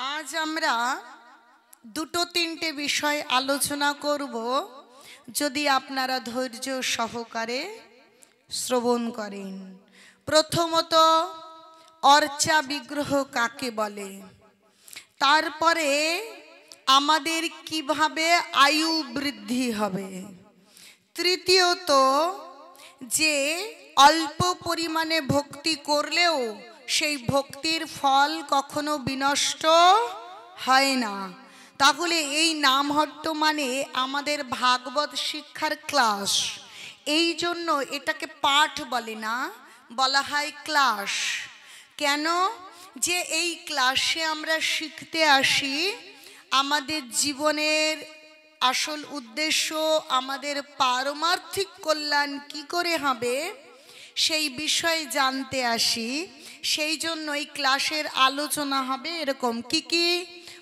आज আমরা দুটো তিনটে বিষয় আলোচনা করব যদি আপনারা ধৈর্য সহকারে শ্রবণ করেন। প্রথমত অর্চা বিগ্রহ কাকে বলে, তারপরে আমাদের কিভাবে আয়ু বৃদ্ধি হবে, তৃতীয়ত যে অল্প পরিমাণে ভক্তি করলেও সেই ভক্তির ফল কখনো বিনষ্ট হয় না। তাহলে এই নামহট্ট মানে আমাদের ভাগবত শিক্ষার ক্লাস, এই জন্য এটাকে পাঠ বলে না, বলা হয় ক্লাস। কেন? যে এই ক্লাসে আমরা শিখতে আসি আমাদের জীবনের আসল উদ্দেশ্য, আমাদের পারমার্থিক কল্যাণ কি করে হবে সেই বিষয়ে জানতে আসি। সেই জন্য এই ক্লাসের আলোচনা হবে এরকম কি কি।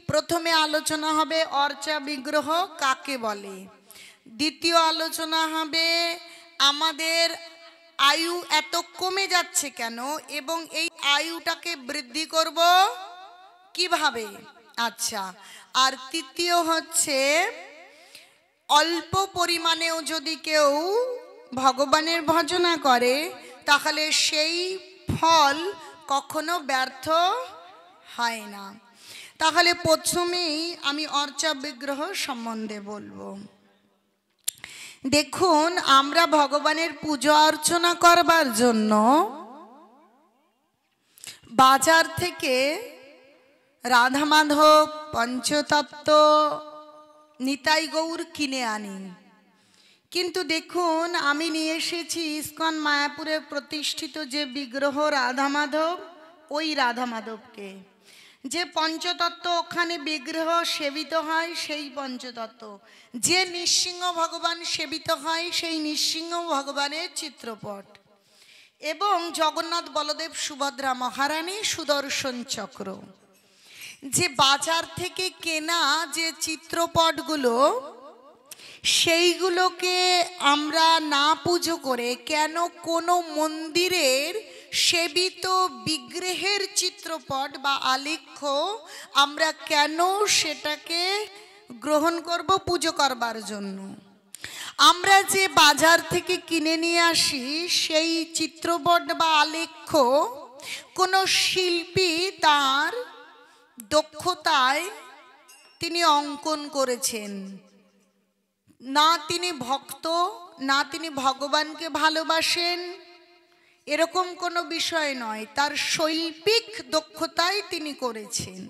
প্রথমে আলোচনা হবে অর্চা বিগ্রহ কাকে বলে, দ্বিতীয় আলোচনা হবে আমাদের আয়ু এত কমে যাচ্ছে কেন এবং এই আয়ুটাকে বৃদ্ধি করব কিভাবে। আচ্ছা, আর তৃতীয় হচ্ছে অল্প পরিমাণেও যদি কেউ ভগবানের ভজনা করে তাহলে সেই ফল কখনো ব্যর্থ হয় না। তাহলে প্রথমেই আমি অর্চা বিগ্রহ সম্বন্ধে বলবো। দেখুন, আমরা ভগবানের পূজা অর্চনা করবার জন্য বাজার থেকে রাধা মাধব, পঞ্চতত্ত্ব, নিতাই গৌর কিনে আনি। কিন্তু দেখুন, আমি নিয়ে এসেছি ইস্কন মায়াপুরে প্রতিষ্ঠিত যে বিগ্রহ রাধা মাধব, ওই রাধা মাধবকে। যে পঞ্চতত্ত্ব ওখানে বিগ্রহ সেবিত হয় সেই পঞ্চতত্ত্ব, যে নৃসিংহ ভগবান সেবিত হয় সেই নৃসিংহ ভগবানের চিত্রপট, এবং জগন্নাথ বলদেব সুভদ্রা মহারানী সুদর্শন চক্র। যে বাজার থেকে কেনা যে চিত্রপটগুলো সেইগুলোকে আমরা না পুজো করে কেন কোনো মন্দিরের সেবিত বিগ্রহের চিত্রপট বা আলেখ্য আমরা কেন সেটাকে গ্রহণ করব পুজো করবার জন্য। আমরা যে বাজার থেকে কিনে নিয়ে আসি সেই চিত্রপট বা আলেখ্য কোনো শিল্পী তার দক্ষতায় তিনি অঙ্কন করেছেন, না তিনি ভক্ত, না তিনি ভগবানকে ভালোবাসেন, এরকম কোনো বিষয় নয়, তার শৈল্পিক দক্ষতায় তিনি করেছেন।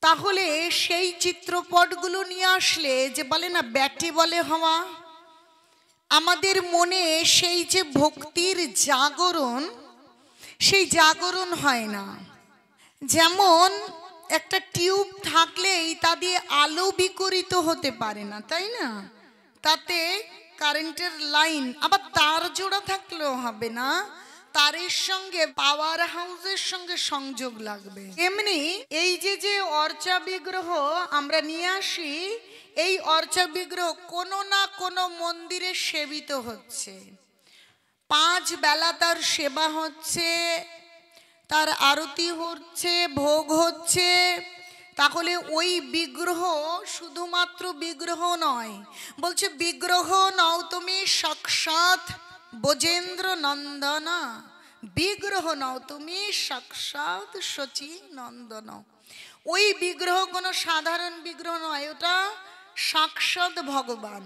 তাহলে সেই চিত্রপটগুলো নিয়ে আসলে যে বলে না ব্যাটে বলে হওয়া, আমাদের মনে সেই যে ভক্তির জাগরণ, সেই জাগরণ হয় না। যেমন একটা টিউব থাকলেই তা দিয়ে আলো বিকরিত হতে পারে না, তাই না? তাতে কারেন্টের লাইন আবার তার জোড়া থাকলেও হবে না, তারের সঙ্গে পাওয়ার হাউসের সঙ্গে সংযোগ লাগবে। এমনি এই যে অর্চা বিগ্রহ আমরা নিয়ে আসি, এই অর্চা বিগ্রহ কোনো না কোনো মন্দিরে সেবিত হচ্ছে, 5 বেলা তার সেবা হচ্ছে, তার আরতি হচ্ছে, ভোগ হচ্ছে। তাহলে ওই বিগ্রহ শুধুমাত্র বিগ্রহ নয়, বলছে বিগ্রহ নও তুমি সাক্ষাৎ ব্রজেন্দ্র নন্দনা, বিগ্রহ নও তুমি সাক্ষাৎ শচী নন্দন। ওই বিগ্রহ কোনো সাধারণ বিগ্রহ নয়, ওটা সাক্ষাৎ ভগবান।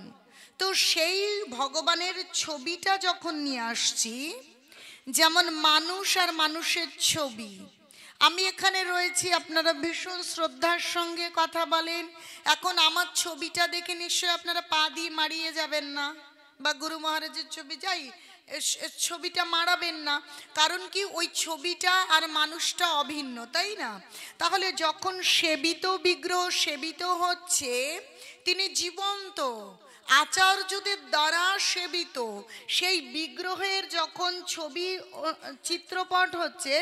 তো সেই ভগবানের ছবিটা যখন নিয়ে আসছি, যেমন মানুষ আর মানুষের ছবি, আমি এখানে রয়েছি, আপনারা ভীষণ শ্রদ্ধার সঙ্গে কথা বলেন। এখন আমার ছবিটা দেখে নিশ্চয় আপনারা পা দিয়ে মারিয়ে যাবেন না, বা গুরু মহারাজের ছবি যাই ছবিটা মারাবেন না, কারণ কি ওই ছবিটা আর মানুষটা অভিন্ন, তাই না? তাহলে যখন সেবিত বিগ্রহ সেবিত হচ্ছে, তিনি জীবন্ত আচার্যদের দ্বারা সেবিত, সেই বিগ্রহের যখন ছবি চিত্রপট হচ্ছে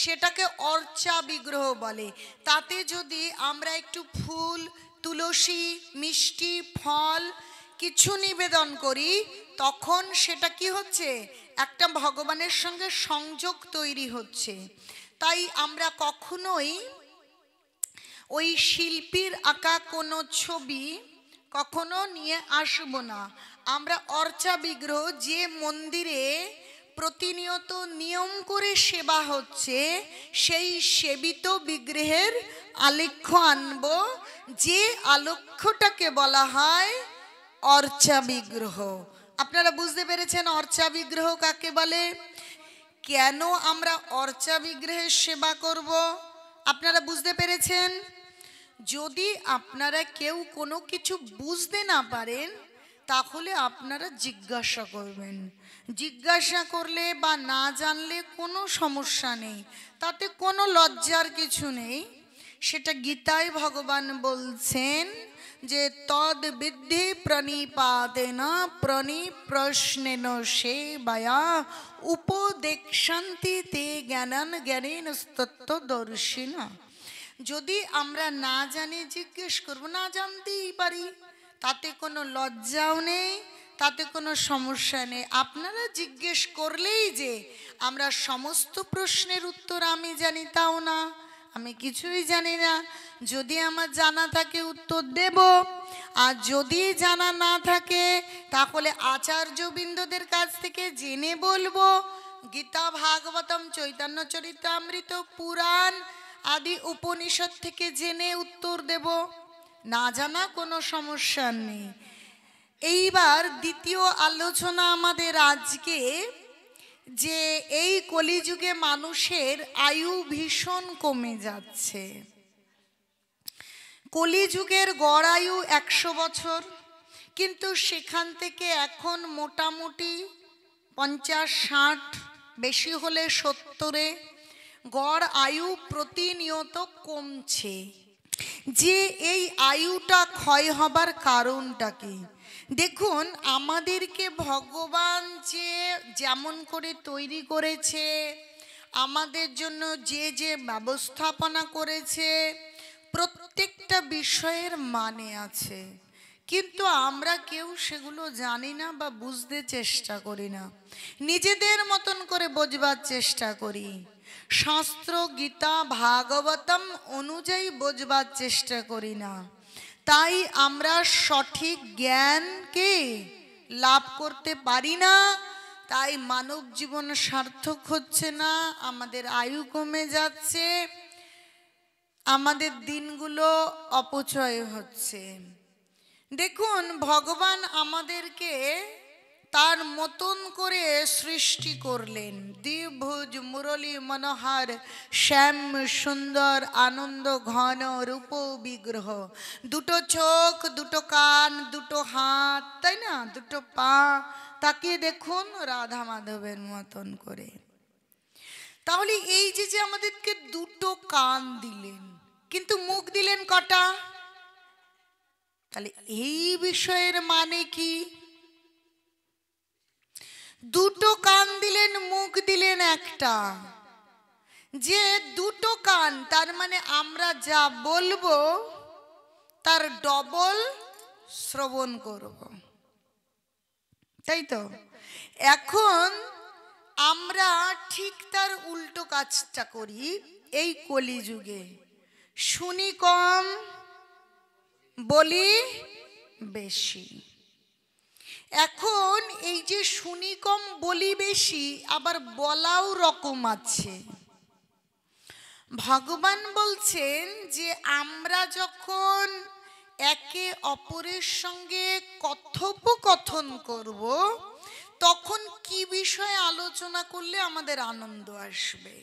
সেটাকে অর্চা বিগ্রহ বলে। তাতে যদি আমরা একটু ফুল, তুলসী, মিষ্টি, ফল কিছু নিবেদন করি, তখন সেটা কি হচ্ছে, একটা ভগবানের সঙ্গে সংযোগ তৈরি হচ্ছে। তাই আমরা কখনোই ওই শিল্পীর আঁকা কোনো ছবি কখনো নিয়ে আসবো না। আমরা অর্চা বিগ্রহ, যে মন্দিরে প্রতিনিয়ত নিয়ম করে সেবা হচ্ছে, সেই সেবিত বিগ্রহের আলেখ্য আনবো, যে আলেখ্যটাকে বলা হয় অর্চা বিগ্রহ। আপনারা বুঝতে পেরেছেন অর্চা বিগ্রহ কাকে বলে, কেন আমরা অর্চা বিগ্রহের সেবা করব? আপনারা বুঝতে পেরেছেন? যদি আপনারা কেউ কোনো কিছু বুঝতে না পারেন, তাহলে আপনারা জিজ্ঞাসা করবেন। জিজ্ঞাসা করলে বা না জানলে কোনো সমস্যা নেই, তাতে কোনো লজ্জার কিছু নেই। সেটা গীতায় ভগবান বলছেন যে তদ বিদ্ধি প্রণিপাতেন প্রশ্নেন সেবয়া উপদেক্ষান্তি তে জ্ঞানান জ্ঞানেন তত্ত্বদর্শিনা। যদি আমরা না জানি জিজ্ঞেস করব, না জানতেই পারি, তাতে কোনো লজ্জাও নেই, তাতে কোনো সমস্যা নেই। আপনারা জিজ্ঞেস করলেই যে আমরা সমস্ত প্রশ্নের উত্তর আমি জানি তাও না, আমি কিছুই জানি না। যদি আমার জানা থাকে উত্তর দেব, আর যদি জানা না থাকে তাহলে আচার্যবৃন্দদের কাছ থেকে জেনে বলবো। গীতা, ভাগবতম, চৈতন্য চরিতামৃত, পুরাণ আদি উপনিষদ থেকে জেনে উত্তর দেব, না জানা কোনো সমস্যা নেই। এইবার দ্বিতীয় আলোচনা আমাদের আজকে, যে এই কলিযুগে মানুষের আয়ু ভীষণ কমে যাচ্ছে। কলিযুগের গড় আয়ু 100 বছর, কিন্তু সেখান থেকে এখন মোটামুটি 50-60, বেশি হলে 70-এ গড় আয়ু প্রতিনিয়ত কমছে। যে এই আয়ুটা ক্ষয় হবার কারণটা কি? দেখুন, আমাদেরকে ভগবান যে যেমন করে তৈরি করেছে, আমাদের জন্য যে যে ব্যবস্থাপনা করেছে, প্রত্যেকটা বিষয়ের মানে আছে, কিন্তু আমরা কেউ সেগুলো জানি না বা বুঝতে চেষ্টা করি না। নিজেদের মতন করে বোঝবার চেষ্টা করি, শাস্ত্র, গীতা, ভাগবতম অনুযায়ী বোঝবার চেষ্টা করি না। তাই আমরা সঠিক জ্ঞানকে লাভ করতে পারি না। তাই মানব জীবন সার্থক হচ্ছে না, আমাদের আয়ু কমে যাচ্ছে, আমাদের দিনগুলো অপচয় হচ্ছে। দেখুন, ভগবান আমাদেরকে তার মতন করে সৃষ্টি করলেন। দ্বিভুজ মুরলী মনোহর শ্যাম সুন্দর আনন্দ ঘন রূপ বিগ্রহ, দুটো চোখ, দুটো কান, দুটো হাত, তাই না, দুটো পা, তাকিয়ে দেখুন রাধা মাধবের মতন করে। তাহলে এই যে আমাদেরকে দুটো কান দিলেন, কিন্তু মুখ দিলেন কটা? তাহলে এই বিষয়ের মানে কি? দুটো কান দিলেন, মুখ দিলেন একটা। যে দুটো কান, তার মানে আমরা যা বলবো তার ডবল শ্রবণ করব, তাই তো? এখন আমরা ঠিক তার উল্টো কাজটা করি এই কলিযুগে। শুনি কম, বলি বেশি। এখন এই যে শুনি কম বলি বেশি, আবার বলাও রকম আছে। ভগবান বলছেন যে আমরা যখন একে অপরের সঙ্গে কথোপকথন করব, তখন কি বিষয়ে আলোচনা করলে আমাদের আনন্দ আসবে?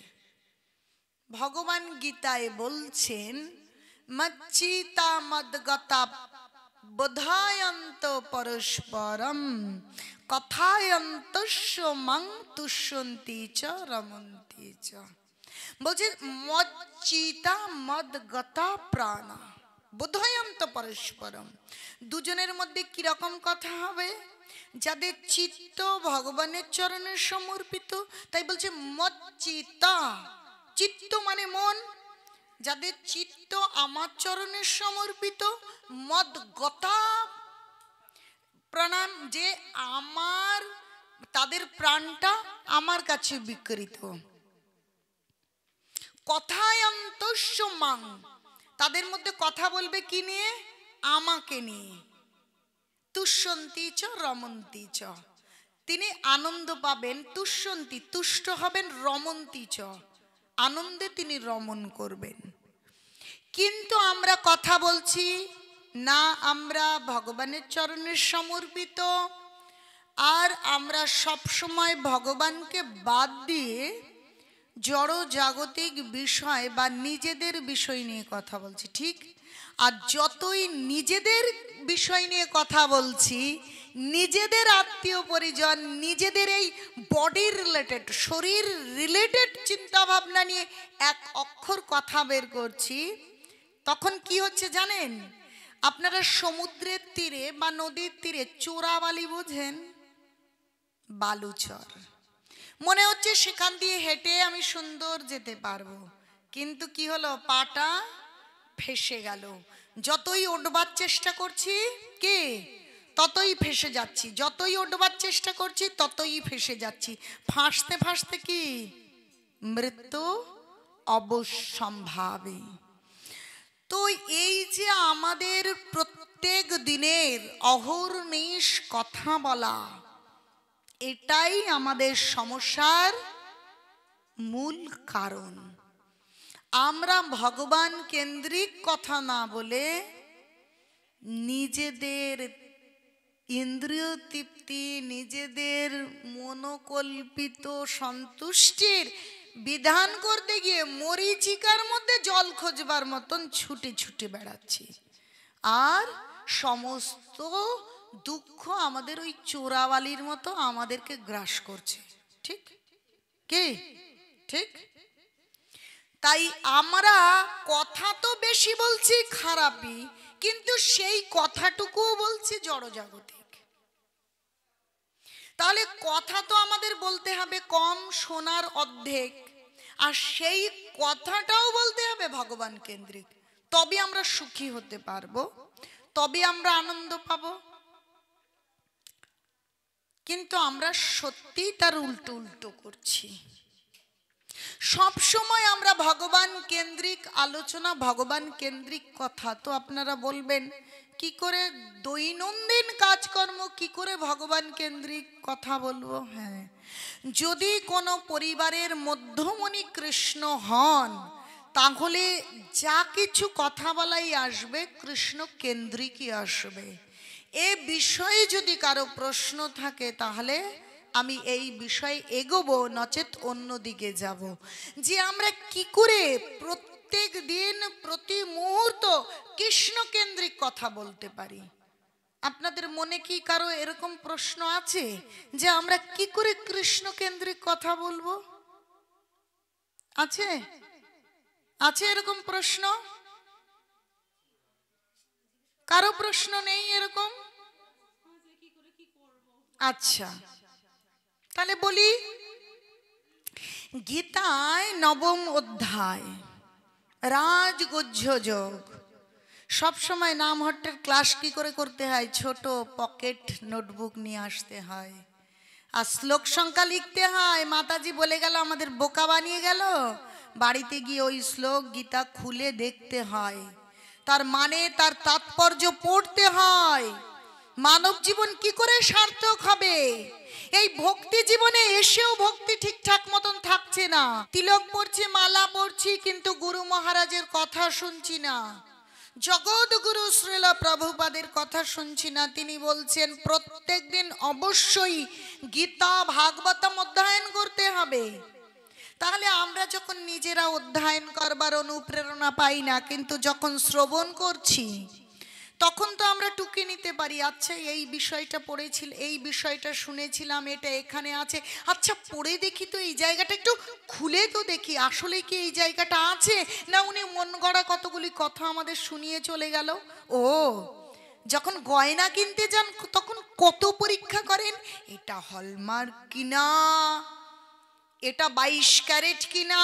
ভগবান গীতায় বলছেন, মচ্চিতা মদ্গতা বোধায়ন্ত পরস্পরম কথায়ন্তস্য মং তুষ্যন্তি চ রমন্তি চ। বলছে মচ্চিতা মদ্গতা প্রাণা বোধায়ন্ত পরস্পরম। দুজনের মধ্যে কিরকম কথা হবে? যাদের চিত্ত ভগবানের চরণে সমর্পিত, তাই বলছে মচ্চিতা, চিত্ত মানে মন, যাদের চিত্ত আমার চরণে সমর্পিত, মদ্গতা প্রাণাম, যে আমার, তাদের প্রাণটা আমার কাছে বিকৃত। কথায়ন্তস্য মাং, তাদের মধ্যে কথা বলবে কি নিয়ে? আমাকে নিয়ে। তুষ্যন্তি চ রমন্তি চ, তিনি আনন্দ পাবেন, তুষ্যন্তি তুষ্ট হবেন, রমন্তি চ আনন্দে তিনি রমণ করবেন। কিন্তু আমরা কথা বলছি না, আমরা ভগবানের চরণে সমর্পিত, আর আমরা সব সময় ভগবানকে বাদ দিয়ে জড় জাগতিক বিষয় বা নিজেদের বিষয় নিয়ে কথা বলছি, ঠিক? আর যতই নিজেদের বিষয় নিয়ে কথা বলছি, নিজেদের আত্মীয় পরিজন, নিজেদের এই বডি রিলেটেড, শরীর রিলেটেড চিন্তা ভাবনা নিয়ে এক অক্ষর কথা বের করছি, তখন কি হচ্ছে জানেন? আপনারা সমুদ্রের তীরে বা নদীর তীরে চোরাবালি বোঝেন? বালুচর, মনে হচ্ছে সেখান দিয়ে হেঁটে আমি সুন্দর যেতে পারবো, কিন্তু কি হলো? পাটা ফেসে গেল। যতই উঠবার চেষ্টা করছি কি ততই ফেসে যাচ্ছি, যতই উঠবার চেষ্টা করছি ততই ফেসে যাচ্ছি। ফাঁসতে ফাঁসতে কি মৃত্যু অবশ্যম্ভাবী। তো এই যে আমাদের প্রত্যেক দিনের অহর্নিশ কথা বলা, এটাই আমাদের সমস্যার মূল কারণ। আমরা ভগবান কেন্দ্রিক কথা না বলে নিজেদের ইন্দ্রিয় তৃপ্তি, নিজেদের মনোকল্পিত সন্তুষ্টির বিধান করতে গিয়ে মরীচিকার মধ্যে জল খোঁজবার মতন ছুটে ছুটে বেড়াচ্ছি, আর সমস্ত দুঃখ আমাদের ওই চোরাবালির মতো আমাদেরকে গ্রাস করছে, ঠিক কি? ঠিক। তাই আমরা কথা তো বেশি বলছি খারাপই, কিন্তু সেই কথাটুকুও বলছি জড়জাগতিক। তাহলে কথা তো আমাদের বলতে হবে কম, শোনার অর্ধেক, আর সেই কথাটাও বলতে হবে ভগবান কেন্দ্রিক। তবে আমরা সুখী হতে পারবো, তবে আমরা আনন্দ পাবো। কিন্তু আমরা সত্যি তার উল্টো উল্টো করছি। সব সময় আমরা ভগবান কেন্দ্রিক আলোচনা, ভগবান কেন্দ্রিক কথা। তো আপনারা বলবেন কি করে দৈনন্দিন কাজকর্ম কি করে ভগবান কেন্দ্রিক কথা বলবো? হ্যাঁ, যদি কোনো পরিবারের মধ্যমণি কৃষ্ণ হন, তাহলে যা কিছু কথা বলাই আসবে কৃষ্ণ কেন্দ্রিকই আসবে। এ বিষয়ে যদি কারো প্রশ্ন থাকে তাহলে আমি এই বিষয়ে এগোবো, নচেত অন্যদিকে যাব। যে আমরা কি করে প্রত্যেক দিন প্রতি মুহূর্ত কৃষ্ণ কেন্দ্রিক কথা বলতে পারি? আপনাদের মনে কি কারো এরকম প্রশ্ন আছে যে আমরা কি করে কৃষ্ণ কেন্দ্রিক কথা বলবো? আছে? আছে এরকম প্রশ্ন? কারো প্রশ্ন নেই এরকম? আচ্ছা, তাহলে বলি। গীতায় নবম অধ্যায় রাজগুহ্য যোগ। সবসময় নামহট্টের ক্লাস কি করে করতে হয়? ছোট পকেট নোটবুক নিয়ে আসতে হয়, আর শ্লোক সংখ্যা লিখতে হয়। মাতাজি বলে গেল, আমাদের বোকা বানিয়ে গেল। বাড়িতে গিয়ে ওই শ্লোক গীতা খুলে দেখতে হয়, তার মানে তার তাৎপর্য পড়তে হয়। মানব জীবন কি করে সার্থক হবে? এই ভক্তি জীবনে এসেও ভক্তি ঠিকঠাক মতন থাকছে না। তিলক পড়ছি, মালা পড়ছি, কিন্তু গুরু মহারাজের কথা শুনছি না। জগৎগুরু শ্রীল প্রভুপাদের কথা শুনছি না। তিনি বলছেন প্রত্যেক দিন অবশ্যই গীতা ভাগবতম অধ্যয়ন করতে হবে। তাহলে আমরা যখন নিজেরা অধ্যয়ন করবার অনুপ্রেরণা পাই না, কিন্তু যখন শ্রবণ করছি তখন তো আমরা টুকে নিতে পারি, আচ্ছা এই বিষয়টা পড়েছিল, এই বিষয়টা শুনেছিলাম, এটা এখানে আছে, আচ্ছা পড়ে দেখি তো, এই জায়গাটা একটু খুলে তো দেখি, আসলে কি এই জায়গাটা আছে, না উনি মন গড়া কতগুলি কথা আমাদের শুনিয়ে চলে গেল। ও, যখন গয়না কিনতে যান তখন কত পরীক্ষা করেন, এটা হলমার্ক কিনা, এটা 22 ক্যারেট কিনা,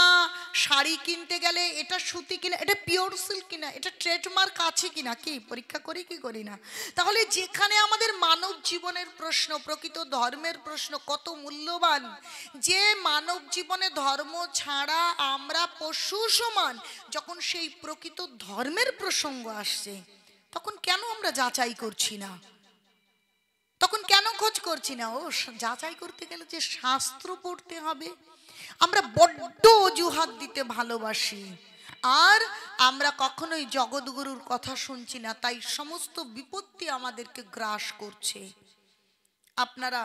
শাড়ি কিনতে গেলে এটা সুতি কিনা, এটা পিওর সিল্ক কিনা, এটা ট্রেডমার্ক আছে কিনা, কি পরীক্ষা করি কি করি না? তাহলে যেখানে আমাদের মানব জীবনের প্রশ্ন, প্রকৃত ধর্মের প্রশ্ন কত মূল্যবান, যে মানব জীবনে ধর্ম ছাড়া আমরা পশু সমান, যখন সেই প্রকৃত ধর্মের প্রসঙ্গ আসছে তখন কেন আমরা যাচাই করছি না? তখন কেন খোঁজ করছি না? ও যাচাই করতে গেলে যে শাস্ত্র পড়তে হবে, আমরা বড্ড অজুহাত দিতে ভালোবাসি, আর আমরা কখনোই জগৎগুরুর কথা শুনছি না, তাই সমস্ত বিপত্তি আমাদেরকে গ্রাস করছে। আপনারা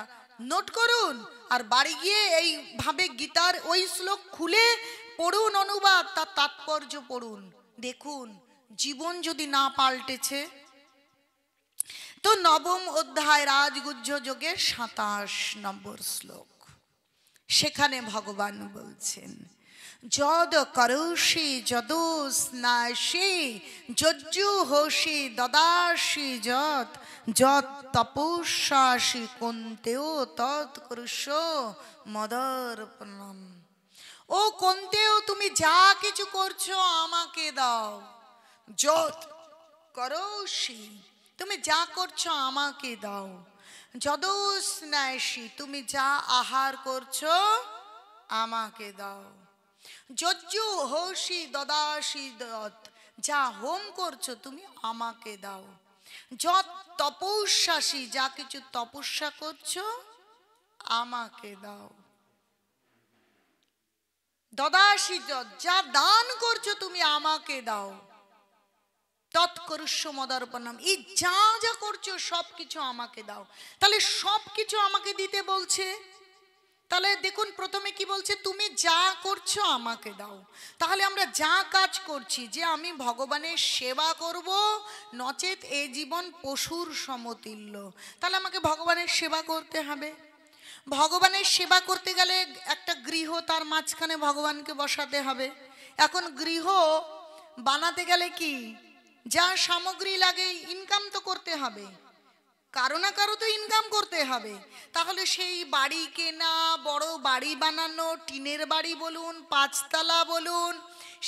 নোট করুন আর বাড়ি গিয়ে এইভাবে গীতার ওই শ্লোক খুলে পড়ুন, অনুবাদ, তার তাৎপর্য পড়ুন, দেখুন জীবন যদি না পাল্টেছে। তো নবম অধ্যায় রাজগুহ্য যোগের 27 নম্বর শ্লোক, সেখানে ভগবান বলছেন, যদ করোষি যদো স্নাসি যজ্জু হোষি দদাসি যত যত তপস্যাসি কুন্তেও তৎ কুরুষ মদর্পণম। ও কুন্তেও, তুমি যা কিছু করছো আমাকে দাও। যত করোষি, তুমি যা করছো আমাকে দাও। যদো স্নাসি, তুমি যা আহার করছো আমাকে দাও। যজ্জু হোষি দদাসি দত, যা হোম করছো তুমি আমাকে দাও। যত তপস্যাসি, যা কিছু তপস্যা করছো আমাকে দাও। দদাসি যত, যা দান করছো তুমি আমাকে দাও। তৎকরুষ্য মদর্পণম, এই যা যা করছো সবকিছু আমাকে দাও। তাহলে সবকিছু আমাকে দিতে বলছে। তাহলে দেখুন প্রথমে কি বলছে, তুমি যা করছো আমাকে দাও। তাহলে আমরা যা কাজ করছি, যে আমি ভগবানের সেবা করব, নচেত এ জীবন পশুর সমতুল্য, তাহলে আমাকে ভগবানের সেবা করতে হবে। ভগবানের সেবা করতে গেলে একটা গৃহ, তার মাঝখানে ভগবানকে বসাতে হবে। এখন গৃহ বানাতে গেলে কি, যা সামগ্রী লাগে ইনকাম তো করতে হবে, কারো না কারো তো ইনকাম করতে হবে। তাহলে সেই বাড়ি কেনা, বড় বাড়ি বানানো, টিনের বাড়ি বলুন, 5 তলা বলুন,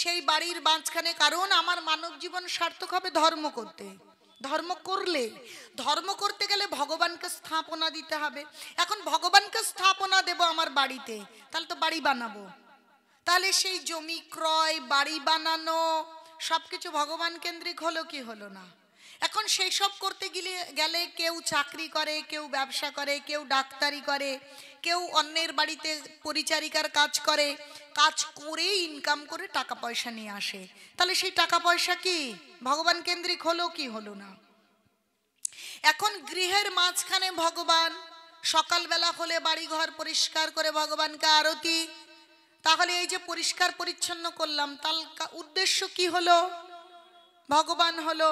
সেই বাড়ির মাঝখানে, কারণ আমার মানব জীবন সার্থক হবে ধর্ম করতে। ধর্ম করলে, ধর্ম করতে গেলে ভগবানকে স্থাপনা দিতে হবে। এখন ভগবানকে স্থাপনা দেব আমার বাড়িতে, তাহলে তো বাড়ি বানাবো, তাহলে সেই জমি ক্রয়, বাড়ি বানানো সবকিছু ভগবান কেন্দ্রিক হলো কি হলো না? এখন সেই সব করতে গেলে কেউ চাকরি করে, কেউ ব্যবসা করে, কেউ ডাক্তারি করে, কেউ অন্যের বাড়িতে পরিচারিকার কাজ করে, কাজ করে ইনকাম করে টাকা পয়সা নিয়ে আসে। তাহলে সেই টাকা পয়সা কি ভগবান কেন্দ্রিক হলো কি হলো না? এখন গৃহের মাঝখানে ভগবান, সকালবেলা হলে বাড়ি ঘর পরিষ্কার করে ভগবানকে আরতি, তাহলে এই যে পরিষ্কার পরিচ্ছন্ন করলাম, তার উদ্দেশ্য কি হলো? ভগবান হলো।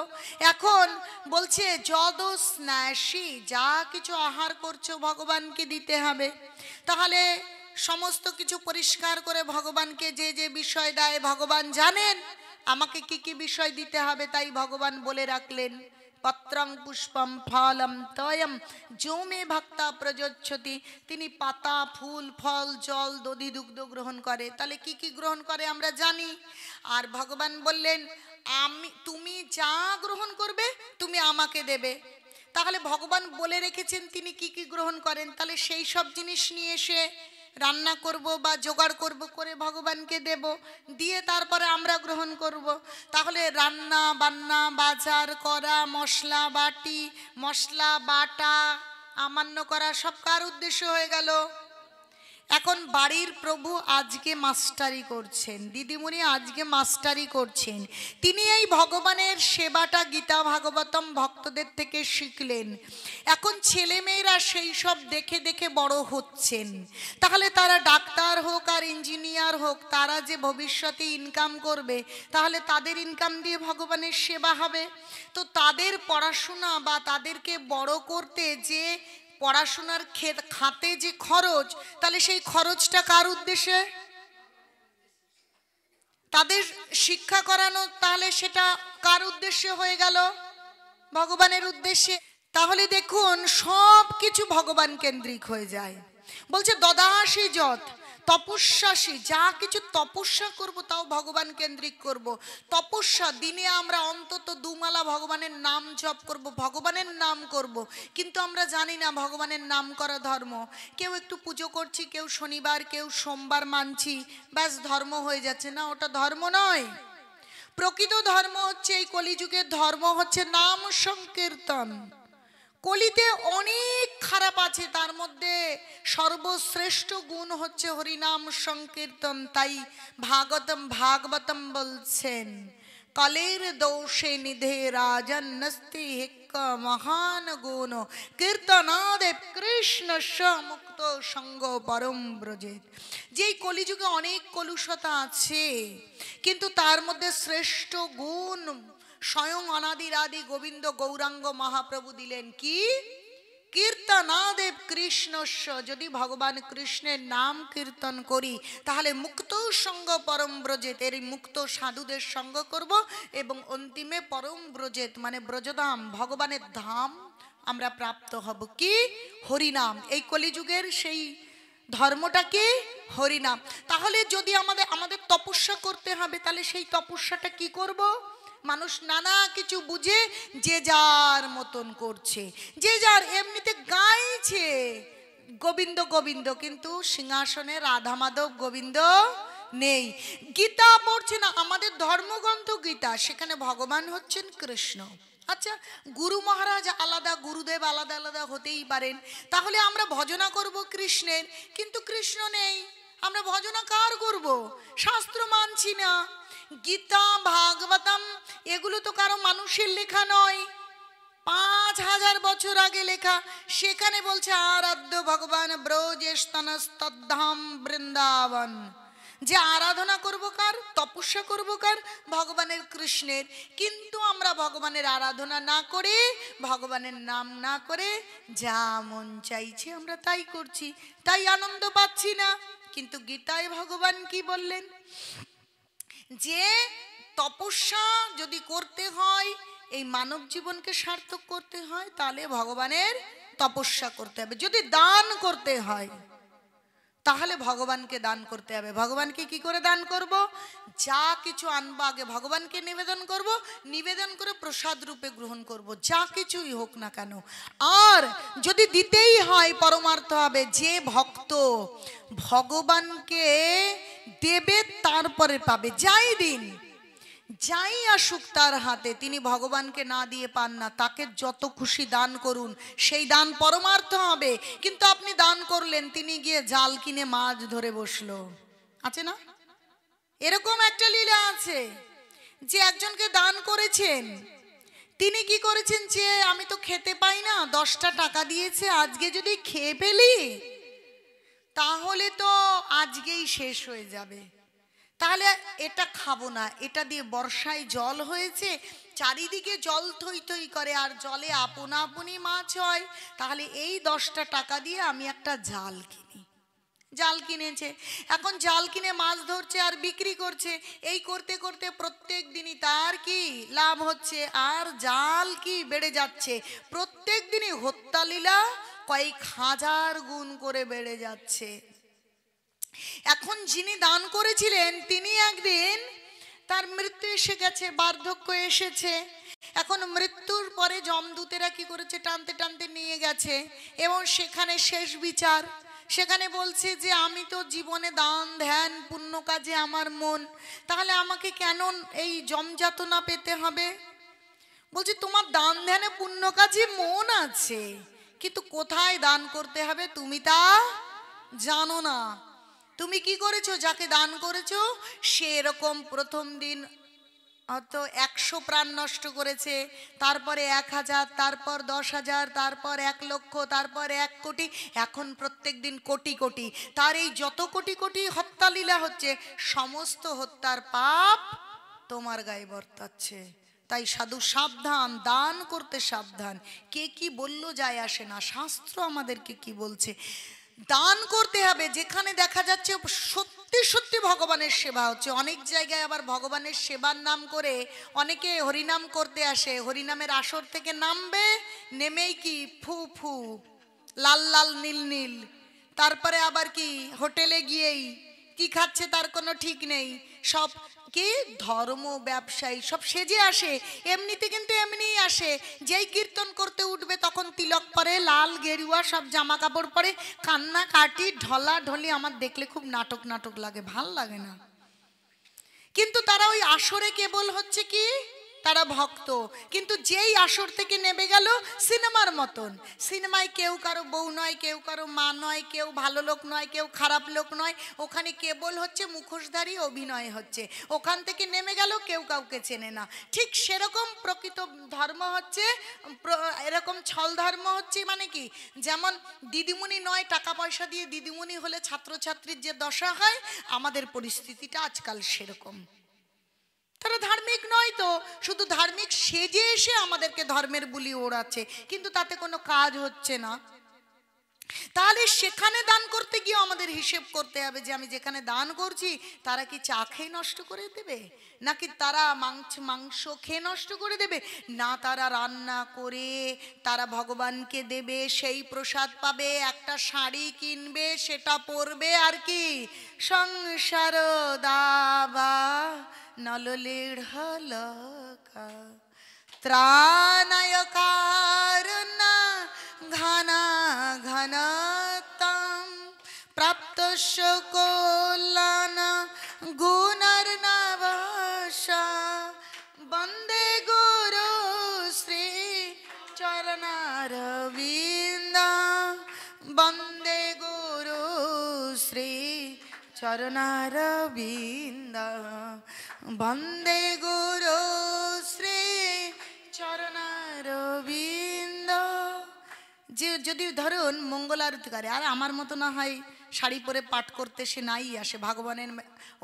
এখন বলছে যদ স্নাসি, যা কিছু আহার করছো ভগবানকে দিতে হবে। তাহলে সমস্ত কিছু পরিষ্কার করে ভগবানকে যে যে বিষয় দেয় ভগবান জানেন আমাকে কি কি বিষয় দিতে হবে, তাই ভগবান বলে রাখলেন, পত্রং পুষ্পম ফলম তয়ম যো মে ভক্তা প্রযচ্ছতি। তিনি পাতা, ফুল, ফল, জল, দধি, দুগ্ধ গ্রহণ করে। তাহলে কি কি গ্রহণ করে আমরা জানি। আর ভগবান বললেন, তুমি যা গ্রহণ করবে তুমি আমাকে দেবে। তাহলে ভগবান বলে রেখেছেন তিনি কি কি গ্রহণ করেন, তাহলে সেই সব জিনিস নিয়ে এসে রান্না করব বা জোগাড় করব, করে ভগবানকে দেব, দিয়ে তারপরে আমরা গ্রহণ করব। তাহলে রান্না বান্না, বাজার করা, মশলা বাটি, মশলা বাটা, আমান্য করা, সব কার উদ্দেশ্য হয়ে গেল? এখন বাড়ির প্রভু আজকে মাস্টারি করছেন, দিদিমণি আজকে মাস্টারি করছেন। তিনি এই ভগবানের সেবাটা গীতা ভাগবতম ভক্তদের থেকে শিখলেন। এখন ছেলেমেয়েরা সেই সব দেখে দেখে বড় হচ্ছেন। তাহলে তারা ডাক্তার হোক আর ইঞ্জিনিয়ার হোক, তারা যে ভবিষ্যতে ইনকাম করবে, তাহলে তাদের ইনকাম দিয়ে ভগবানের সেবা হবে। তো তাদের পড়াশোনা বা তাদেরকে বড় করতে যে পড়াশোনার খাতে যে খরচ, তাহলে সেই খরচটা কার উদ্দেশ্যে? তাদের শিক্ষা করানো, তাহলে সেটা কার উদ্দেশ্যে হয়ে গেল? ভগবানের উদ্দেশ্যে। তাহলে দেখুন সব কিছু ভগবান কেন্দ্রিক হয়ে যায়। বলছে দদাসি যত, তপস্যাসী, যা কিছু তপস্যা করব তাও ভগবান কেন্দ্রিক করব। তপস্যা, দিনে আমরা অন্তত দুমালা ভগবানের নাম জপ করব, ভগবানের নাম করব। কিন্তু আমরা জানি না ভগবানের নাম করা ধর্ম। কেউ একটু পুজো করছি, কেউ শনিবার, কেউ সোমবার মানছি, ব্যাস ধর্ম হয়ে যাচ্ছে। না, ওটা ধর্ম নয়। প্রকৃত ধর্ম হচ্ছে, এই কলিযুগের ধর্ম হচ্ছে নাম সংকীর্তন। কলিতে অনেক খারাপ আছে, তার মধ্যে সর্বশ্রেষ্ঠ গুণ হচ্ছে হরিনাম সংকীর্তন। তাই ভাগবতম বলছেন, কলের দোষে নিধে রাজন নস্তি হিক্ক মহান গুণ, কীর্তনাদেব কৃষ্ণ মুক্ত সঙ্গ পরম ব্রজেত। যেই কলিযুগে অনেক কলুষতা আছে, কিন্তু তার মধ্যে শ্রেষ্ঠ গুণ স্বয়ং অনাদির আদি গোবিন্দ গৌরাঙ্গ মহাপ্রভু দিলেন কি? কীর্তনাদেব কৃষ্ণস্য। যদি ভগবান কৃষ্ণের নাম কীর্তন করি তাহলে মুক্ত সঙ্গ পরম ব্রজেত, এর মুক্ত সাধুদের সঙ্গ করব এবং অন্তিমে পরম ব্রজেত মানে ব্রজধাম, ভগবানের ধাম আমরা প্রাপ্ত হব। কি? হরিনাম। এই কলিযুগের সেই ধর্মটা কি? হরিনাম। তাহলে যদি আমাদের তপস্যা করতে হবে, তাহলে সেই তপস্যাটা কি করব? মানুষ নানা কিছু বুঝে যে যার মতন করছে, যে যার এমনিতে গাইছে গোবিন্দ গোবিন্দ, কিন্তু সিংহাসনে রাধা মাধব গোবিন্দ নেই। গীতা পড়ছে না, আমাদের ধর্মগ্রন্থ গীতা, সেখানে ভগবান হচ্ছেন কৃষ্ণ। আচ্ছা, গুরু মহারাজ আলাদা, গুরুদেব আলাদা আলাদা হতেই পারেন, তাহলে আমরা ভজনা করব কৃষ্ণের, কিন্তু কৃষ্ণ নেই, আমরা ভজনা কার করব? শাস্ত্র মানছি না। গীতা ভাগবতম এগুলো তো কারো মানুষের লেখা নয়, 5000 বছর আগে লেখা। সেখানে বলছে আরাধ্য ভগবান ব্রজেস্তনস্তদ্ধাম বৃন্দাবন। যে আরাধনা করব কার, তপস্যা করব কার? ভগবানের কৃষ্ণের। কিন্তু আমরা ভগবানের আরাধনা না করে, ভগবানের নাম না করে, যা মন চাইছে আমরা তাই করছি, তাই আনন্দ পাচ্ছি না। কিন্তু গীতায় ভগবান কি বললেন? যে তপস্যা যদি করতে হয়, এই মানব জীবনকে সার্থক করতে হয়, তাহলে ভগবানের তপস্যা করতে হবে। যদি দান করতে হয় তাহলে ভগবানকে দান করতে হবে। ভগবানকে কি করে দান করব? যা কিছু আনবো আগে ভগবানকে নিবেদন করব, নিবেদন করে প্রসাদ রূপে গ্রহণ করব, যা কিছুই হোক না কেন। আর যদি দিতেই হয় পরমার্থ হবে, যে ভক্ত ভগবানকে দেবে তারপরে পাবে। যাই দিন, যাই আসুক তার হাতে, তিনি ভগবানকে না দিয়ে পান না। তাকে যত খুশি দান করুন, সেই দান পরমার্থ হবে। কিন্তু আপনি দান করলেন, তিনি গিয়ে জাল কিনে মাছ ধরে বসলো, আছে না? এরকম একটা লীলা আছে যে একজনকে দান করেছেন, তিনি কি করেছেন, যে আমি তো খেতে পাই না, 10টা টাকা দিয়েছে, আজকে যদি খেয়ে ফেলি তাহলে তো আজকেই শেষ হয়ে যাবে, তাহলে এটা খাবো না। এটা দিয়ে বর্ষায় জল হয়েছে, চারিদিকে জল থই থই করে, আর জলে আপনা আপনি মাছ হয়, তাহলে এই 10টা টাকা দিয়ে আমি একটা জাল কিনি। জাল কিনেছে, এখন জাল কিনে মাছ ধরছে আর বিক্রি করছে। এই করতে করতে প্রত্যেক দিনই তার কি লাভ হচ্ছে, আর জাল কি বেড়ে যাচ্ছে। প্রত্যেক দিনই হত্যা লীলা কয়েক হাজার গুণ করে বেড়ে যাচ্ছে। এখন যিনি দান করেছিলেন, তিনি একদিন তার মৃত্যু এসে গেছে, বার্ধক্য এসেছে। এখন মৃত্যুর পরে যমদূতেরা কি করেছে, টানতে টানতে নিয়ে গেছে এবং সেখানে শেষ বিচার। সেখানে বলছে যে আমি তো জীবনে দান ধ্যান পুণ্য কাজে আমার মন, তাহলে আমাকে কেন এই যমযাতনা পেতে হবে? বলছে তোমার দান ধ্যানে পুণ্য কাজে মন আছে, কিন্তু কোথায় দান করতে হবে তুমি তা জানো না। তুমি কি করেছো, যাকে দান করেছো সে এরকম প্রথম দিন হয়তো 100 প্রাণ নষ্ট করেছে, তারপরে 1000, তারপর 10,000, তারপর 1 লক্ষ, তারপর 1 কোটি, এখন প্রত্যেক দিন কোটি কোটি। তার এই যত কোটি কোটি হত্যা লীলা হচ্ছে, সমস্ত হত্যার পাপ তোমার গায়ে বর্তাচ্ছে। তাই সাধু সাবধান, দান করতে সাবধান। কে কি বললো যায় আসে না, শাস্ত্র আমাদেরকে কি বলছে। দান করতে হবে যেখানে দেখা যাচ্ছে সত্যি সত্যি ভগবানের সেবা হচ্ছে। অনেক জায়গায় আবার ভগবানের সেবার নাম করে অনেকে হরিনাম করতে আসে, হরিনামের আসর থেকে নামবে, নেমেই কি ফু ফু, লাল লাল নীল নীল, তারপরে আবার কি হোটেলে গিয়েই কি খাচ্ছে তার কোনো ঠিক নেই, সব কি ধর্ম ব্যবসায়ী সব সেজে আসে, এমনিতে কিন্তু এমনিই আসে, যেই কীর্তন করতে উঠবে তখন তিলক পরে, লাল গেরুয়া সব জামা কাপড় পরে, কান্না কাটি ঢলা ঢলি, আমার দেখলে খুব নাটক নাটক লাগে, ভাল লাগে না। কিন্তু তারা ওই আসরে কেবল হচ্ছে কি তারা ভক্ত, কিন্তু যেই আসর থেকে নেমে গেল সিনেমার মতন, সিনেমায় কেউ কারো বউ নয়, কেউ কারো মা নয়, কেউ ভালো লোক নয়, কেউ খারাপ লোক নয়, ওখানে কেবল হচ্ছে মুখোশধারী অভিনয় হচ্ছে, ওখান থেকে নেমে গেল কেউ কাউকে চেনে না। ঠিক সেরকম প্রকৃত ধর্ম হচ্ছে, এরকম ছল ধর্ম হচ্ছে, মানে কি যেমন দিদিমণি নয়, টাকা পয়সা দিয়ে দিদিমণি হলে ছাত্রছাত্রীর যে দশা হয়, আমাদের পরিস্থিতিটা আজকাল সেরকম। তারা ধার্মিক নয় তো, শুধু ধার্মিক সেজে এসে আমাদেরকে ধর্মের বুলি ওড়াচ্ছে, কিন্তু তাতে কোনো কাজ হচ্ছে না। তাহলে সেখানে দান করতে গিয়ে আমাদের হিসেব করতে হবে যে আমি যেখানে দান করছি তারা কি চা খেয়ে নষ্ট করে দেবে, নাকি তারা মাংস খেয়ে নষ্ট করে দেবে, না তারা রান্না করে তারা ভগবানকে দেবে, সেই প্রসাদ পাবে, একটা শাড়ি কিনবে, সেটা পরবে, আর কি সংসার দাবা নললেড় হলকা ত্রাণায় কারণা ঘনা ঘনতাম প্রাপ্তস্য কল্যাণ গুণর্নবশা বন্দে গুরু শ্রী চরণারবিন্দ বন্দে গুরু শ্রী চরণারবিন্দ বন্দে গুরু শ্রী চরণারবিন্দ। যে যদি ধরুন মঙ্গল আরতি করে, আর আমার মতো না হয় শাড়ি পরে পাঠ করতে সে নাই আসে, ভগবানের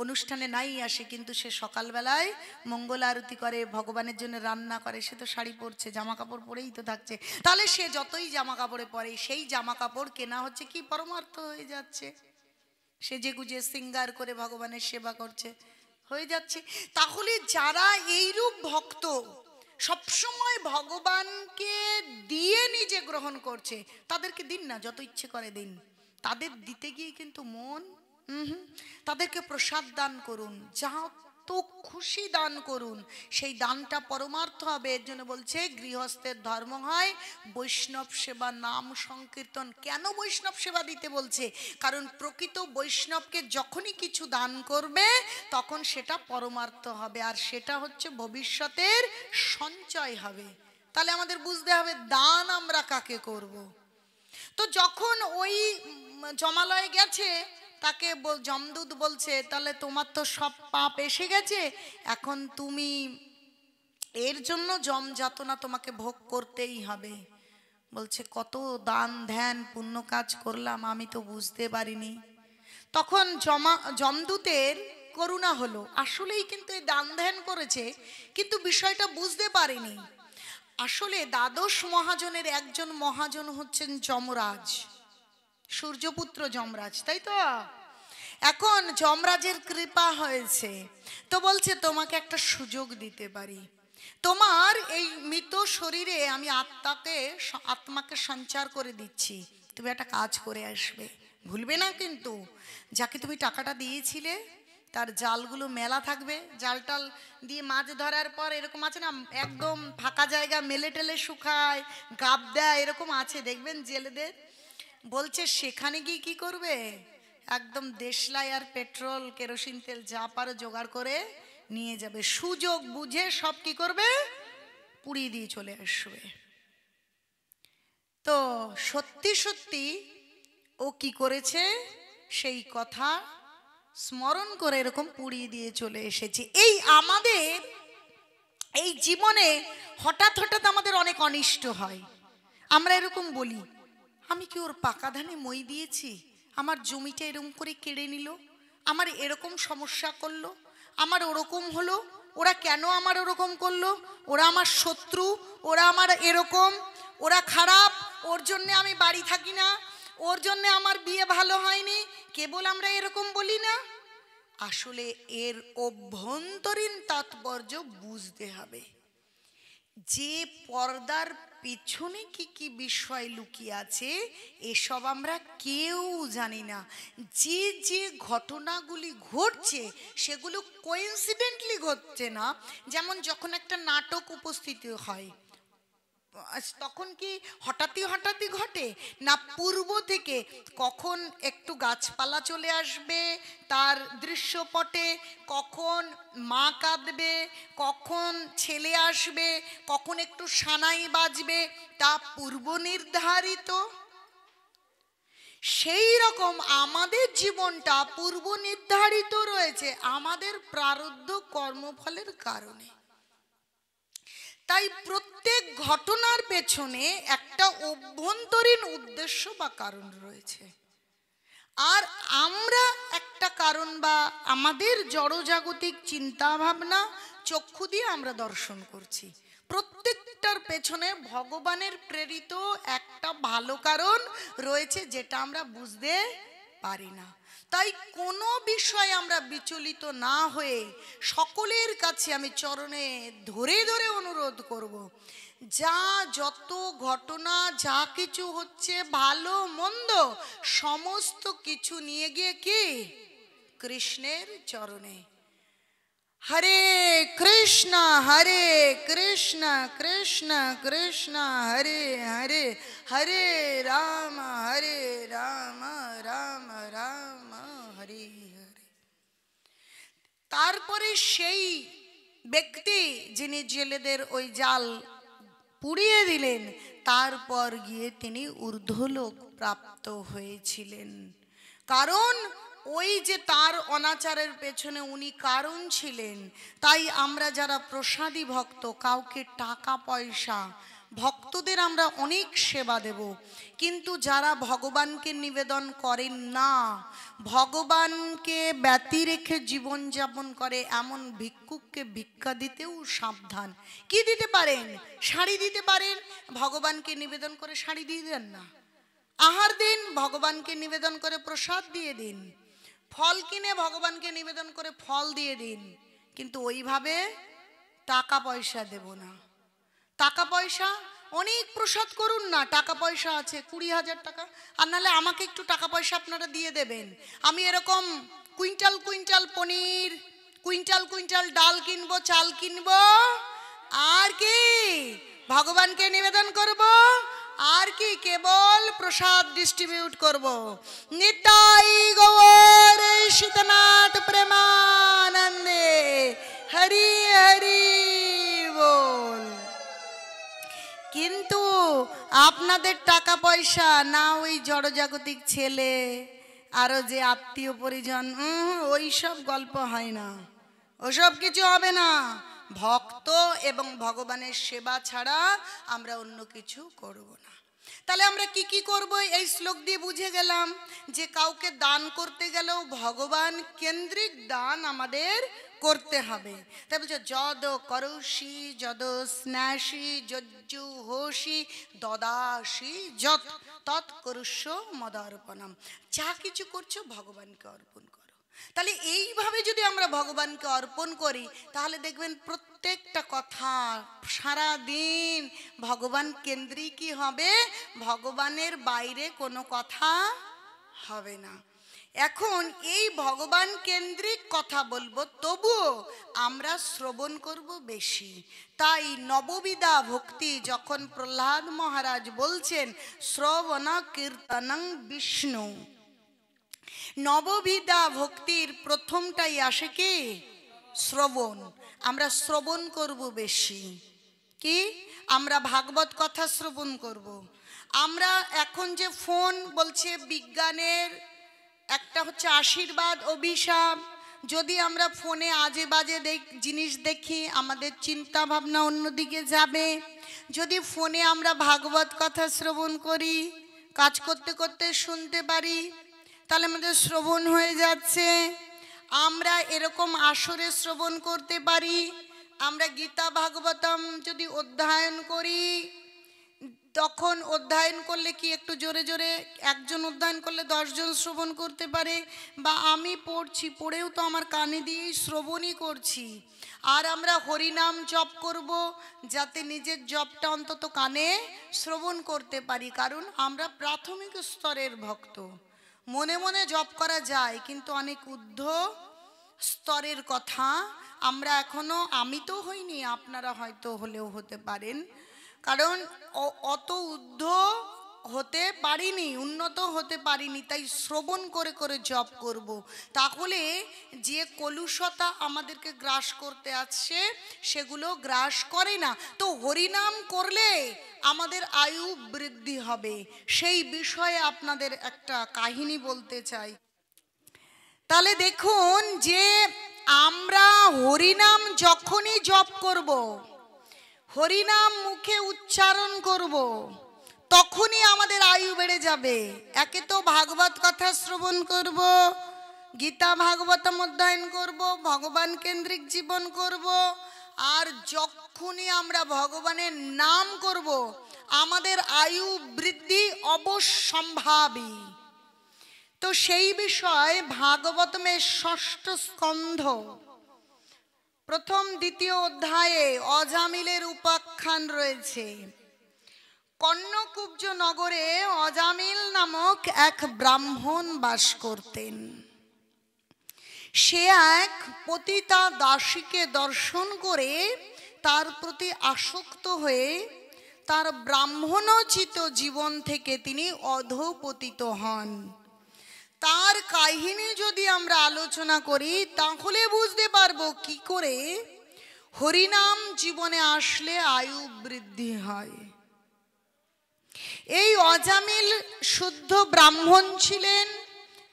অনুষ্ঠানে নাই আসে, কিন্তু সে সকালবেলায় মঙ্গল আরতি করে, ভগবানের জন্য রান্না করে, সে তো শাড়ি পরছে, জামা কাপড় পরেই তো থাকছে, তাহলে সে যতই জামা কাপড়ে পরে সেই জামা কাপড় কেনা হচ্ছে কি পরমার্থ হয়ে যাচ্ছে, সেজে গুজে সিঙ্গার করে ভগবানের সেবা করছে, হয়ে যাচ্ছে। তাহলে যারা এইরূপ ভক্ত সবসময় ভগবানকে দিয়ে নিজে গ্রহণ করছে, তাদেরকে দিন না, যত ইচ্ছে করে দিন, তাদের দিতে গিয়ে কিন্তু মন তাদেরকে প্রসাদ দান করুন, যত খুশি দান করুন, সেই দানটা পরমার্থ হবে। এর জন্য বলছে গৃহস্থের ধর্ম হয় বৈষ্ণব সেবা নাম সংকীর্তন। কেন বৈষ্ণব সেবা দিতে বলছে? কারণ প্রকৃত বৈষ্ণবকে যখনই কিছু দান করবে তখন সেটা পরমার্থ হবে, আর সেটা হচ্ছে ভবিষ্যতের সঞ্চয় হবে। তাহলে আমাদের বুঝতে হবে দান আমরা কাকে করব। তো যখন ওই জমালয়ে গেছে, তাকে যমদূত বলছে তাহলে তোমার তো সব পাপ এসে গেছে, এখন তুমি এর জন্য যম যাতনা তোমাকে ভোগ করতেই হবে। বলছে কত দান ধ্যান পুণ্য কাজ করলাম, আমি তো বুঝতে পারিনি। তখন যমদূতের করুণা হলো, আসলেই কিন্তু এই দান ধ্যান করেছে কিন্তু বিষয়টা বুঝতে পারেনি। আসলে দ্বাদশ মহাজনের একজন মহাজন হচ্ছেন যমরাজ, সূর্যপুত্র যমরাজ, তাই তো। এখন যমরাজের কৃপা হয়েছে, তো বলছে তোমাকে একটা সুযোগ দিতে পারি, তোমার এই মৃত শরীরে আমি আত্মাকে সঞ্চার করে দিচ্ছি, তুমি একটা কাজ করে আসবে, ভুলবে না কিন্তু। যাকে তুমি টাকাটা দিয়েছিলে তার জালগুলো মেলা থাকবে, জাল টাল দিয়ে মাছ ধরার পর এরকম আছে না, একদম ফাঁকা জায়গা মেলে টেলে শুকায়, গাব দেয়, এরকম আছে দেখবেন জেলেদের। বলছে সেখানে গিয়ে কি করবে, একদম দেশলাই আর পেট্রোল কেরোসিন তেল যা পারো জোগাড় করে নিয়ে যাবে, সুযোগ বুঝে সব কি করবে, পুড়িয়ে দিয়ে চলে আসবে। তো সত্যি সত্যি ও কি করেছে, সেই কথা স্মরণ করে এরকম পুড়িয়ে দিয়ে চলে এসেছে। এই আমাদের এই জীবনে হঠাৎ হঠাৎ আমাদের অনেক অনিষ্ট হয়, আমরা এরকম বলি আমি কি ওর পাকা ধানে মই দিয়েছি, আমার জমিটা এরকম করে কেড়ে নিল, আমার এরকম সমস্যা করলো, আমার ওরকম হলো, ওরা কেন আমার ওরকম করলো, ওরা আমার শত্রু, ওরা আমার এরকম, ওরা খারাপ, ওর জন্যে আমি বাড়ি থাকি না, ওর জন্যে আমার বিয়ে ভালো হয়নি, কেবল আমরা এরকম বলি না। আসলে এর অভ্যন্তরীণ তাৎপর্য বুঝতে হবে। যে পর্দার পিছনে কি কি বিষয় লুকিয়ে আছে এসব আমরা কেউ জানি না। যে যে ঘটনাগুলি ঘটছে সেগুলো কোইন্সিডেন্টলি ঘটছে না। যেমন যখন একটা নাটক উপস্থিত হয় তখন কি হঠাৎই হঠাৎই ঘটে না, পূর্ব থেকে কখন একটু গাছপালা চলে আসবে তার দৃশ্যপটে, কখন মা কাঁদবে, কখন ছেলে আসবে, কখন একটু সানাই বাজবে, তা পূর্ব নির্ধারিত। সেই রকম আমাদের জীবনটা পূর্ব নির্ধারিত রয়েছে আমাদের প্রারব্ধ কর্মফলের কারণে। তাই প্রত্যেক ঘটনার পেছনে একটা অভ্যন্তরীণ উদ্দেশ্য বা কারণ রয়েছে, আর আমরা একটা কারণ বা আমাদের জড়জাগতিক চিন্তা ভাবনা চক্ষু দিয়ে আমরা দর্শন করছি। প্রত্যেকটার পেছনে ভগবানের প্রেরিত একটা ভালো কারণ রয়েছে যেটা আমরা বুঝতে পারি না। তাই কোনো বিষয়ে আমরা বিচলিত না হয়ে সকলের কাছে আমি চরণে ধরে ধরে অনুরোধ করব, যা যত ঘটনা যা কিছু হচ্ছে ভালো মন্দ সমস্ত কিছু নিয়ে গিয়ে কি কৃষ্ণের চরণে। হরে কৃষ্ণ কৃষ্ণ কৃষ্ণ হরে হরে, হরে রাম রাম রাম হরে হরে। তারপরে সেই ব্যক্তি যিনি জেলেদের ওই জাল পুড়িয়ে দিলেন, তারপর গিয়ে তিনি ঊর্ধ্বলোক প্রাপ্ত হয়েছিলেন। কারণ ওই যে তার অনাচারের পেছনে উনি কারণ ছিলেন। তাই আমরা যারা প্রসাদী ভক্ত, কাউকে টাকা পয়সা, ভক্তদের আমরা অনেক সেবা দেব, কিন্তু যারা ভগবানকে নিবেদন করেন না, ভগবানকে ব্যতি রেখে জীবনযাপন করে এমন ভিক্ষুককে ভিক্ষা দিতেও সাবধান। কি দিতে পারেন? শাড়ি দিতে পারেন, ভগবানকে নিবেদন করে শাড়ি দিয়ে দেন না। আহার দিন, ভগবানকে নিবেদন করে প্রসাদ দিয়ে দিন। ফল কিনে ভগবানকে নিবেদন করে ফল দিয়ে দিন, কিন্তু ওইভাবে টাকা পয়সা দেব না। টাকা পয়সা অনেক প্রসাদ করুন না, টাকা পয়সা আছে 20,000 টাকা, আর নাহলে আমাকে একটু টাকা পয়সা আপনারা দিয়ে দেবেন। আমি এরকম কুইন্টাল কুইন্টাল পনির, কুইন্টাল কুইন্টাল ডাল কিনবো, চাল কিনবো, আর কি ভগবানকে নিবেদন করব, আর কি কেবল প্রসাদ ডিস্ট্রিবিউট করব। নিতাই গৌর শীতনাথ প্রেমানন্দে, হরি হরি বল। কিন্তু আপনাদের টাকা পয়সা না, ওই জড়জাগতিক ছেলে আরো যে আত্মীয় পরিজন, ওই সব গল্প হয় না, ওসব কিছু হবে না। ভক্ত এবং ভগবানের সেবা ছাড়া আমরা অন্য কিছু করব না। তাহলে আমরা কি কি করব? এই শ্লোক দিয়ে বুঝে গেলাম যে কাউকে দান করতে গেলেও ভগবান কেন্দ্রিক দান আমাদের করতে হবে। তাই বলছে যদ করুষি যদ স্ন্যাসি যজ্জু হোসি দদাসি যত তৎ করুষ্য মদার্পণম। যা কিছু করছো ভগবানকে অর্পণ করো। তাহলে এইভাবে যদি আমরা ভগবানকে অর্পণ করি, তাহলে দেখবেন প্রত্যেকটা কথা সারা দিন ভগবান কেন্দ্রিকই হবে, ভগবানের বাইরে কোনো কথা হবে না। এখন এই ভগবান কেন্দ্রিক কথা বলবো, তবুও আমরা শ্রবণ করব বেশি। তাই নববিধা ভক্তি যখন প্রহ্লাদ মহারাজ বলছেন শ্রবণ কীর্তনং বিষ্ণু, নববিধা ভক্তির প্রথমটাই আসে কি? শ্রবণ। আমরা শ্রবণ করব বেশি। কি? আমরা ভাগবত কথা শ্রবণ করব। আমরা এখন যে ফোন বলছে বিজ্ঞানের একটা হচ্ছে আশীর্বাদ অভিশাপ, যদি আমরা ফোনে আজে বাজে জিনিস দেখি আমাদের চিন্তা ভাবনা অন্যদিকে যাবে। যদি ফোনে আমরা ভাগবত কথা শ্রবণ করি, কাজ করতে করতে শুনতে পারি, তাহলে আমাদের শ্রবণ হয়ে যাচ্ছে। আমরা এরকম আসরে শ্রবণ করতে পারি। আমরা গীতা ভাগবতম যদি অধ্যয়ন করি, তখন অধ্যয়ন করলে কি একটু জোরে জোরে একজন অধ্যয়ন করলে 10 জন শ্রবণ করতে পারে, বা আমি পড়ছি, পড়েও তো আমার কানে দিয়েই শ্রবণই করছি। আর আমরা হরিনাম জপ করব যাতে নিজের জপটা অন্তত কানে শ্রবণ করতে পারি, কারণ আমরা প্রাথমিক স্তরের ভক্ত। মনে মনে জপ করা যায়, কিন্তু অনেক ঊর্ধ্ব স্তরের কথা আমরা এখনো, আমি তো হইনি, আপনারা হয়তো হলেও হতে পারেন, কারণ অত ঊর্ধ্ব হতে পারিনি, উন্নত হতে পারিনি, তাই শ্রবণ করে করে জপ করব। তাহলে যে কলুষতা আমাদেরকে গ্রাস করতে আসছে সেগুলো গ্রাস করে না। তো হরিনাম করলে আমাদের আয়ু বৃদ্ধি হবে, সেই বিষয়ে আপনাদের একটা কাহিনী বলতে চাই। তাহলে দেখুন যে আমরা হরিনাম যখনই জপ করব, হরিনাম মুখে উচ্চারণ করব, তখনই আমাদের আয়ু বেড়ে যাবে। একে তো ভাগবত কথা শ্রবণ করব, গীতা ভাগবতম অধ্যয়ন করব, ভগবান কেন্দ্রিক জীবন করব, আর যখনই আমরা ভগবানের নাম করব আমাদের আয়ু বৃদ্ধি অবশ্যম্ভাবী। তো সেই বিষয় ভাগবতমের 6ষ্ঠ স্কন্ধ প্রথম দ্বিতীয় অধ্যায়ে অজামিলের উপাখ্যান রয়েছে। কর্ণকুব্জ নগরে অজামিল নামক এক ব্রাহ্মণ বাস করতেন। সে এক পতিতা দাসীকে দর্শন করে তার প্রতি আসক্ত হয়ে তার ব্রাহ্মণোচিত জীবন থেকে তিনি অধঃপতিত হন। তার কাহিনী যদি আমরা আলোচনা করি তাহলে বুঝতে পারবো কি করে হরিনাম জীবনে আসলে আয়ু বৃদ্ধি হয়। এই অজামিল শুদ্ধ ব্রাহ্মণ ছিলেন,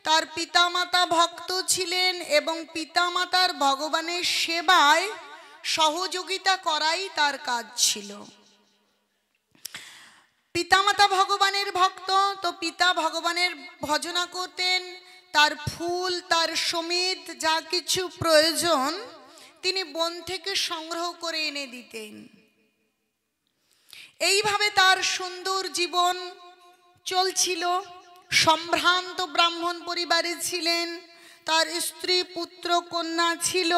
তার পিতামাতা ভক্ত ছিলেন এবং পিতামাতার ভগবানের সেবায় সহযোগিতা করাই তার কাজ ছিল। পিতামাতা ভগবানের ভক্ত, তো পিতা ভগবানের ভজনা করতেন, তার ফুল তার সমিত যা কিছু প্রয়োজন তিনি বন থেকে সংগ্রহ করে এনে দিতেন। এইভাবে তার সুন্দর জীবন চলছিল। সম্ভ্রান্ত ব্রাহ্মণ পরিবারে ছিলেন, তার স্ত্রী পুত্র কন্যা ছিল।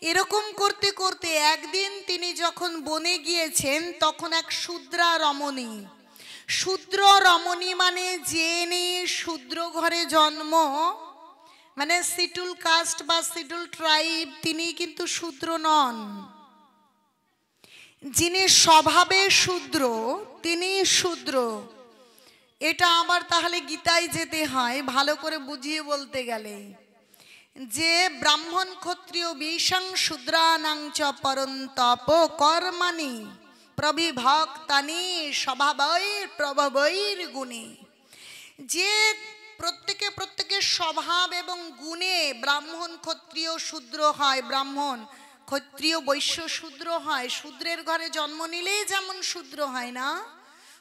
এরকম করতে করতে একদিন তিনি যখন বনে গিয়েছেন তখন এক শূদ্রা রমণী, শূদ্র রমণী মানে জেনে শূদ্র ঘরে জন্ম, মানে শিডুল কাস্ট বা শিডুল ট্রাইব, তিনি কিন্তু শূদ্র নন। যিনি স্বভাবে শূদ্র তিনি শূদ্র। এটা আবার তাহলে গীতায় যেতে হয় ভালো করে বুঝিয়ে বলতে গেলে, যে ব্রাহ্মণ ক্ষত্রিয় বিশং শূদ্রানাং চ পরন্তপ কর্মাণি প্রবিভক্তানি স্বভাবৈর প্রভবৈর গুণে। যে প্রত্যেকের স্বভাব এবং গুণে ব্রাহ্মণ ক্ষত্রিয় শূদ্র হয়, ব্রাহ্মণ ক্ষত্রিয় বৈশ্য শূদ্র হয়। শূদ্রের ঘরে জন্ম নিলেই যেমন শূদ্র হয় না,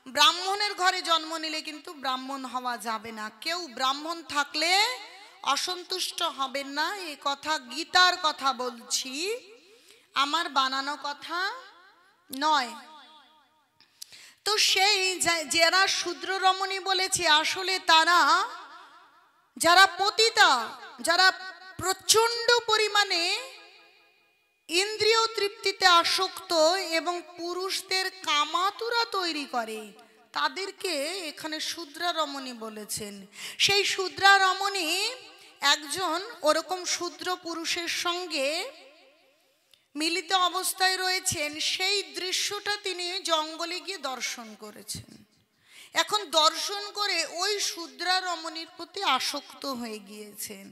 ব্রাহ্মণের ঘরে জন্ম নিলে কিন্তু ব্রাহ্মণ হওয়া যাবে না। কেউ ব্রাহ্মণ থাকলে অসন্তুষ্ট হবেন না, এ কথা গীতার কথা বলছি, আমার বানানো কথা নয়। তো সেই যারা শূদ্র রমণী বলেছে, আসলে তারা যারা পতিতা, যারা প্রচণ্ড পরিমাণে ইন্দ্রিয় তৃপ্তিতে আসক্ত এবং পুরুষদের কামাতুরা তৈরি করে, তাদেরকে এখানে শূদ্রা রমণী বলেছেন। সেই শূদ্রা রমণী একজন ওরকম শূদ্র পুরুষের সঙ্গে মিলিত অবস্থায় রয়েছেন। সেই দৃশ্যটা তিনি জঙ্গলে গিয়ে দর্শন করেছেন। এখন দর্শন করে ওই শূদ্রা রমণীর প্রতি আসক্ত হয়ে গিয়েছেন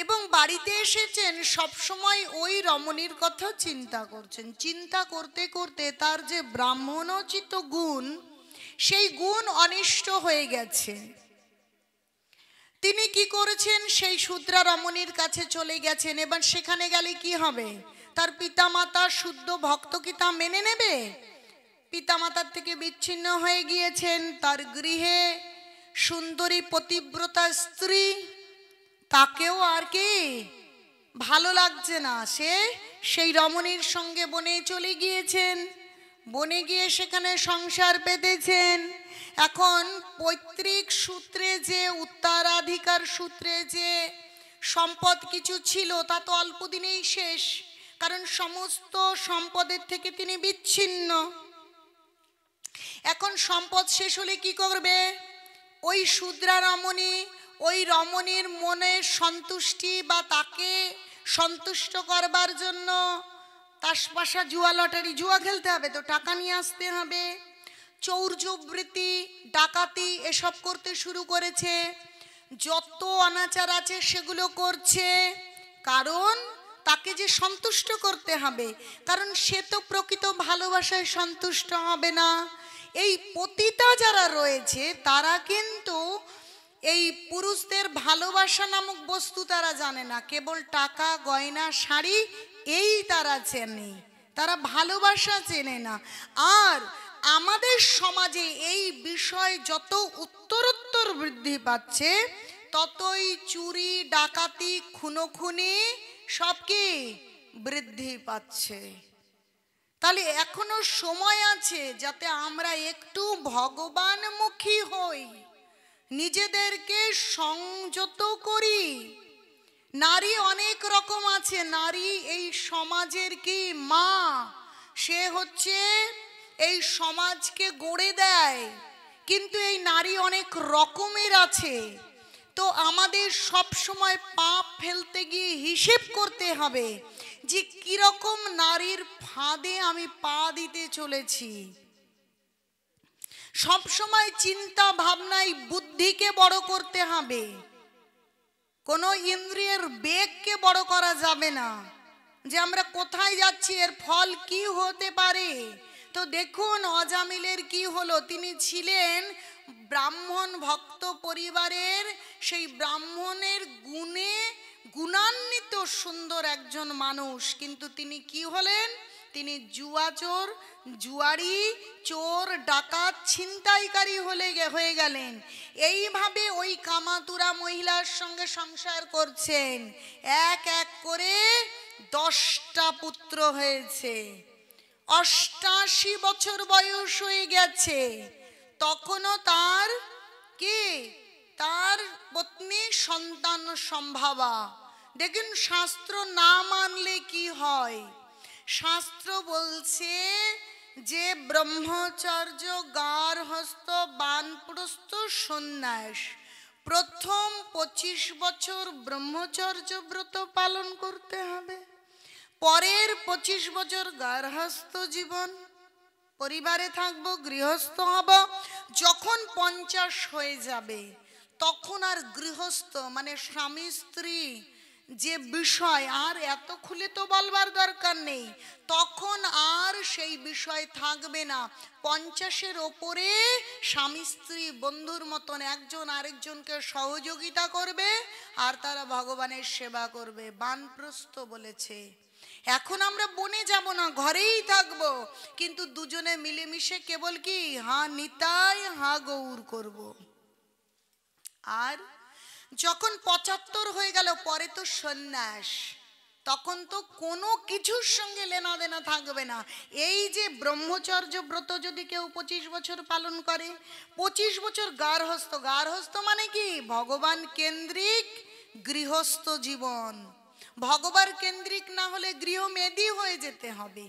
এবং বাড়িতে এসেছেন, সবসময় ওই রমণীর কথা চিন্তা করছেন। চিন্তা করতে করতে তার যে ব্রাহ্মণোচিত গুণ, সেই গুণ অনিষ্ট হয়ে গেছে। তিনি কি করেছেন, সেই শূদ্রা রমণীর কাছে চলে গেছেন। এবার সেখানে গেলে কি হবে, তার পিতামাতা শুদ্ধ ভক্ত কি তা মেনে নেবে? পিতামাতার থেকে বিচ্ছিন্ন হয়ে গিয়েছেন, তার গৃহে সুন্দরী পতিব্রতা স্ত্রী, তাকেও আর কি ভালো লাগছে না, সে সেই রমণীর সঙ্গে বনে চলে গিয়েছেন। বনে গিয়ে সেখানে সংসার পেতেছেন। এখন পৈতৃক সূত্রে যে উত্তরাধিকার সূত্রে যে সম্পদ কিছু ছিল তা তো অল্প দিনেই শেষ, কারণ সমস্ত সম্পদের থেকে তিনি বিচ্ছিন্ন। এখন সম্পদ শেষ হলে কি করবে? ওই শূদ্রা রমণী, ওই রমণীর মনের সন্তুষ্টি বা তাকে সন্তুষ্ট করবার জন্য তাসপাশা, জুয়া, লটারি, জুয়া খেলতে হবে তো টাকা নিয়ে আসতে হবে। চৌর্যবৃত্তি, ডাকাতি এসব করতে শুরু করেছে। যত অনাচার আছে সেগুলো করছে, কারণ তাকে যে সন্তুষ্ট করতে হবে, কারণ সে তো প্রকৃত ভালোবাসায় সন্তুষ্ট হবে না। এই পতিতা যারা রয়েছে তারা কিন্তু এই পুরুষদের ভালোবাসা নামক বস্তু তারা জানে না, কেবল টাকা, গয়না, শাড়ি এই তারা চেনে, তারা ভালোবাসা চেনে না। আর আমাদের সমাজে এই বিষয় যত উত্তরোত্তর বৃদ্ধি পাচ্ছে, ততই চুরি, ডাকাতি, খুনোখুনি সব কি বৃদ্ধি পাচ্ছে। তাহলে এখনো সময় আছে যাতে আমরা একটু ভগবানমুখী হই, নিজেদেরকে সংযত করি। নারী অনেক রকম আছে। নারী এই সমাজের কি মা, সে হচ্ছে এই সমাজকে গড়ে দেয়, কিন্তু এই নারী অনেক রকমের আছে। তো আমাদের সব সময় পাপ ফেলতে গিয়ে হিসেব করতে হবে যে কিরকম নারীর ফাঁদে আমি পা দিতে চলেছি। সব সময় চিন্তা ভাবনায় বুদ্ধিকে বড় করতে হবে, কোনো ইন্দ্রিয়ের বেগকে বড় করা যাবে না, যে আমরা কোথায় যাচ্ছি, এর ফল কি হতে পারে। তো দেখুন অজামিলের কি হলো, তিনি ছিলেন ব্রাহ্মণ ভক্ত পরিবারের, সেই ব্রাহ্মণের গুণে গুণান্বিত সুন্দর একজন মানুষ, কিন্তু তিনি কি হলেন? তিনি জুয়াচোর, জুয়ারি, চোর, ডাকাত, ছিনতাইকারী হয়ে গেলেন। এইভাবে ওই কামাতুরা মহিলার সঙ্গে সংসার করছেন। এক এক করে 10টা পুত্র হয়েছে। 88 বছর বয়স হয়ে গেছে, তখনও তার কি, তার পত্নী সন্তান সম্ভাবা। দেখুন শাস্ত্র না মানলে কি হয়। শাস্ত্র বলছে যে ব্রহ্মচর্য, গার্হস্থ, বানপ্রস্থ, সন্ন্যাস, প্রথম 25 বছর ব্রহ্মচর্য ব্রত পালন করতে হবে, পরের 25 বছর গার্হস্থ জীবন, পরিবারে থাকবো, গৃহস্থ হব। যখন 50 হয়ে যাবে তখন আর গৃহস্থ মানে স্বামী স্ত্রী যে বিষয় আর এত খুলে তো বলবার দরকার নেই, তখন আর সেই বিষয় থাকবে না। 50-এর ওপরে স্বামী স্ত্রী বন্ধুর মতন একজন আরেকজনকে সহযোগিতা করবে আর তারা ভগবানের সেবা করবে। বানপ্রস্থ বলেছে। এখন আমরা বনে যাব না, ঘরেই থাকবো, কিন্তু দুজনে মিলেমিশে কেবল কি হা নিতাই হা গৌর করব। আর যখন 75 হয়ে গেল পরে তো সন্ন্যাস, তখন তো কোনো কিছুর সঙ্গে লেনা দেনা থাকবে না। এই যে ব্রহ্মচর্য ব্রত যদি কেউ 25 বছর পালন করে, 25 বছর গার্হস্থ, গার্হস্থ মানে কি ভগবান কেন্দ্রিক গৃহস্থ জীবন। ভগবান কেন্দ্রিক না হলে গৃহমেদী হয়ে যেতে হবে,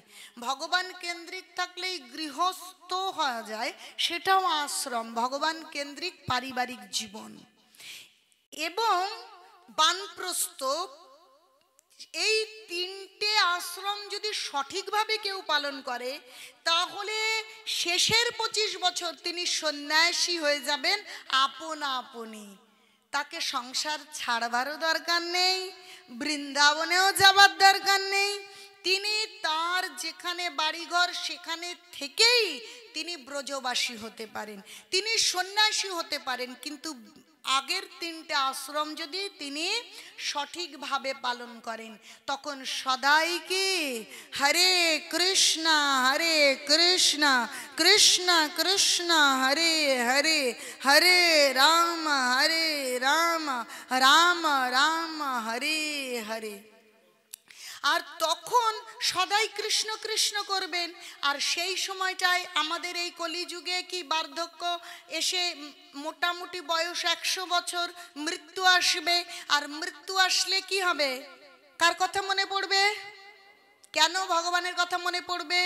ভগবান কেন্দ্রিক থাকলেই গৃহস্থ হওয়া যায়, সেটাও আশ্রম। ভগবান কেন্দ্রিক পারিবারিক জীবন এবং বানপ্রস্থ, এই 3টে আশ্রম যদি সঠিকভাবে কেউ পালন করে তাহলে শেষের 25 বছর তিনি সন্ন্যাসী হয়ে যাবেন আপনা আপনি। তাকে সংসার ছাড়বারও দরকার নেই, বৃন্দাবনেও যাবার দরকার নেই। তিনি তার যেখানে বাড়িঘর সেখানে থেকেই তিনি ব্রজবাসী হতে পারেন, তিনি সন্ন্যাসী হতে পারেন। কিন্তু আগের 3টে আশ্রম যদি তিনি সঠিকভাবে পালন করেন তখন সদাই কি হরে কৃষ্ণ কৃষ্ণ কৃষ্ণ হরে হরে, হরে রাম রাম রাম হরে হরে। আর তখন সদাই কৃষ্ণ কৃষ্ণ করবেন। আর সেই সময়টায় আমাদের এই কলিযুগে কি বার্ধক্য এসে মোটামুটি বয়স 100 বছর, মৃত্যু আসবে। আর মৃত্যু আসলে কি হবে? কার কথা মনে পড়বে? কেন ভগবানের কথা মনে পড়বে?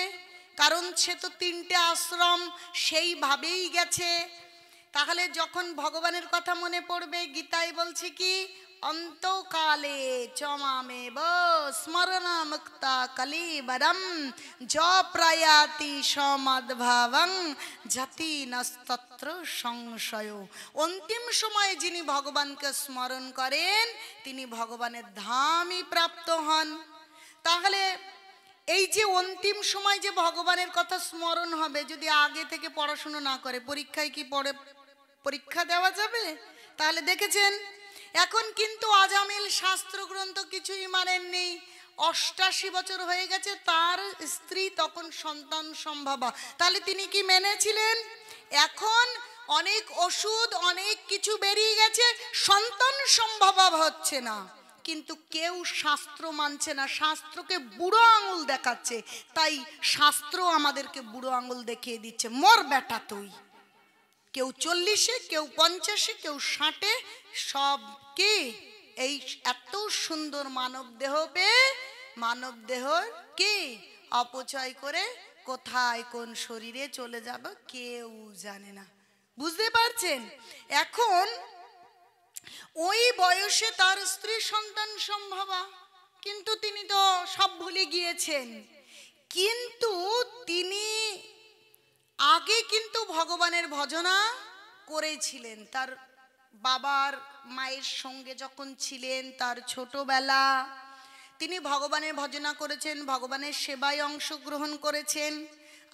কারণ সে তো 3টে আশ্রম সেইভাবেই গেছে। তাহলে যখন ভগবানের কথা মনে পড়বে, গীতায় বলছে কি, অন্তকালে চমামেব স্মরণ মুক্তা কলিবরম য প্রয়াতি সমাদ্ভাবং জাতি নস্তত্র সংশয়। অন্তিম সময়ে যিনি ভগবানকে স্মরণ করেন তিনি ভগবানের ধামই প্রাপ্ত হন। তাহলে এই যে অন্তিম সময় যে ভগবানের কথা স্মরণ হবে, যদি আগে থেকে পড়াশুনো না করে পরীক্ষায় কি পরীক্ষা দেওয়া যাবে? তাহলে দেখেছেন এখন কিন্তু আজামিল শাস্ত্র গ্রন্থ কিছুই মানেননি। 88 বছর হয়ে গেছে, তার স্ত্রী তখন সন্তান সম্ভবা। তাহলে তিনি কি মেনেছিলেন? এখন অনেক ওষুধ অনেক কিছু বেরিয়ে গেছে, সন্তান সম্ভবা হচ্ছে না, কিন্তু কেউ শাস্ত্র মানছে না, শাস্ত্রকে বুড়ো আঙুল দেখাচ্ছে। তাই শাস্ত্র আমাদেরকে বুড়ো আঙুল দেখিয়ে দিচ্ছে, মর বেটা তুই। কেউ 40-এ, কেউ 50-এ, কেউ 60-এ, সব কি এই এত সুন্দর মানব দেহ পেয়ে মানব দেহ কি অপচয় করে কোথায় কোন শরীরে চলে যাবে কেউ জানে না। বুঝতে পারছেন? এখন ওই বয়সে তার স্ত্রী সন্তান সম্ভবা, কিন্তু তিনি তো সব ভুলে গিয়েছেন। কিন্তু তিনি আগে কিন্তু ভগবানের ভজনা করেছিলেন। তার বাবার মায়ের সঙ্গে যখন ছিলেন, তার ছোটবেলা তিনি ভগবানের ভজনা করেছেন, ভগবানের সেবায় অংশগ্রহণ করেছেন।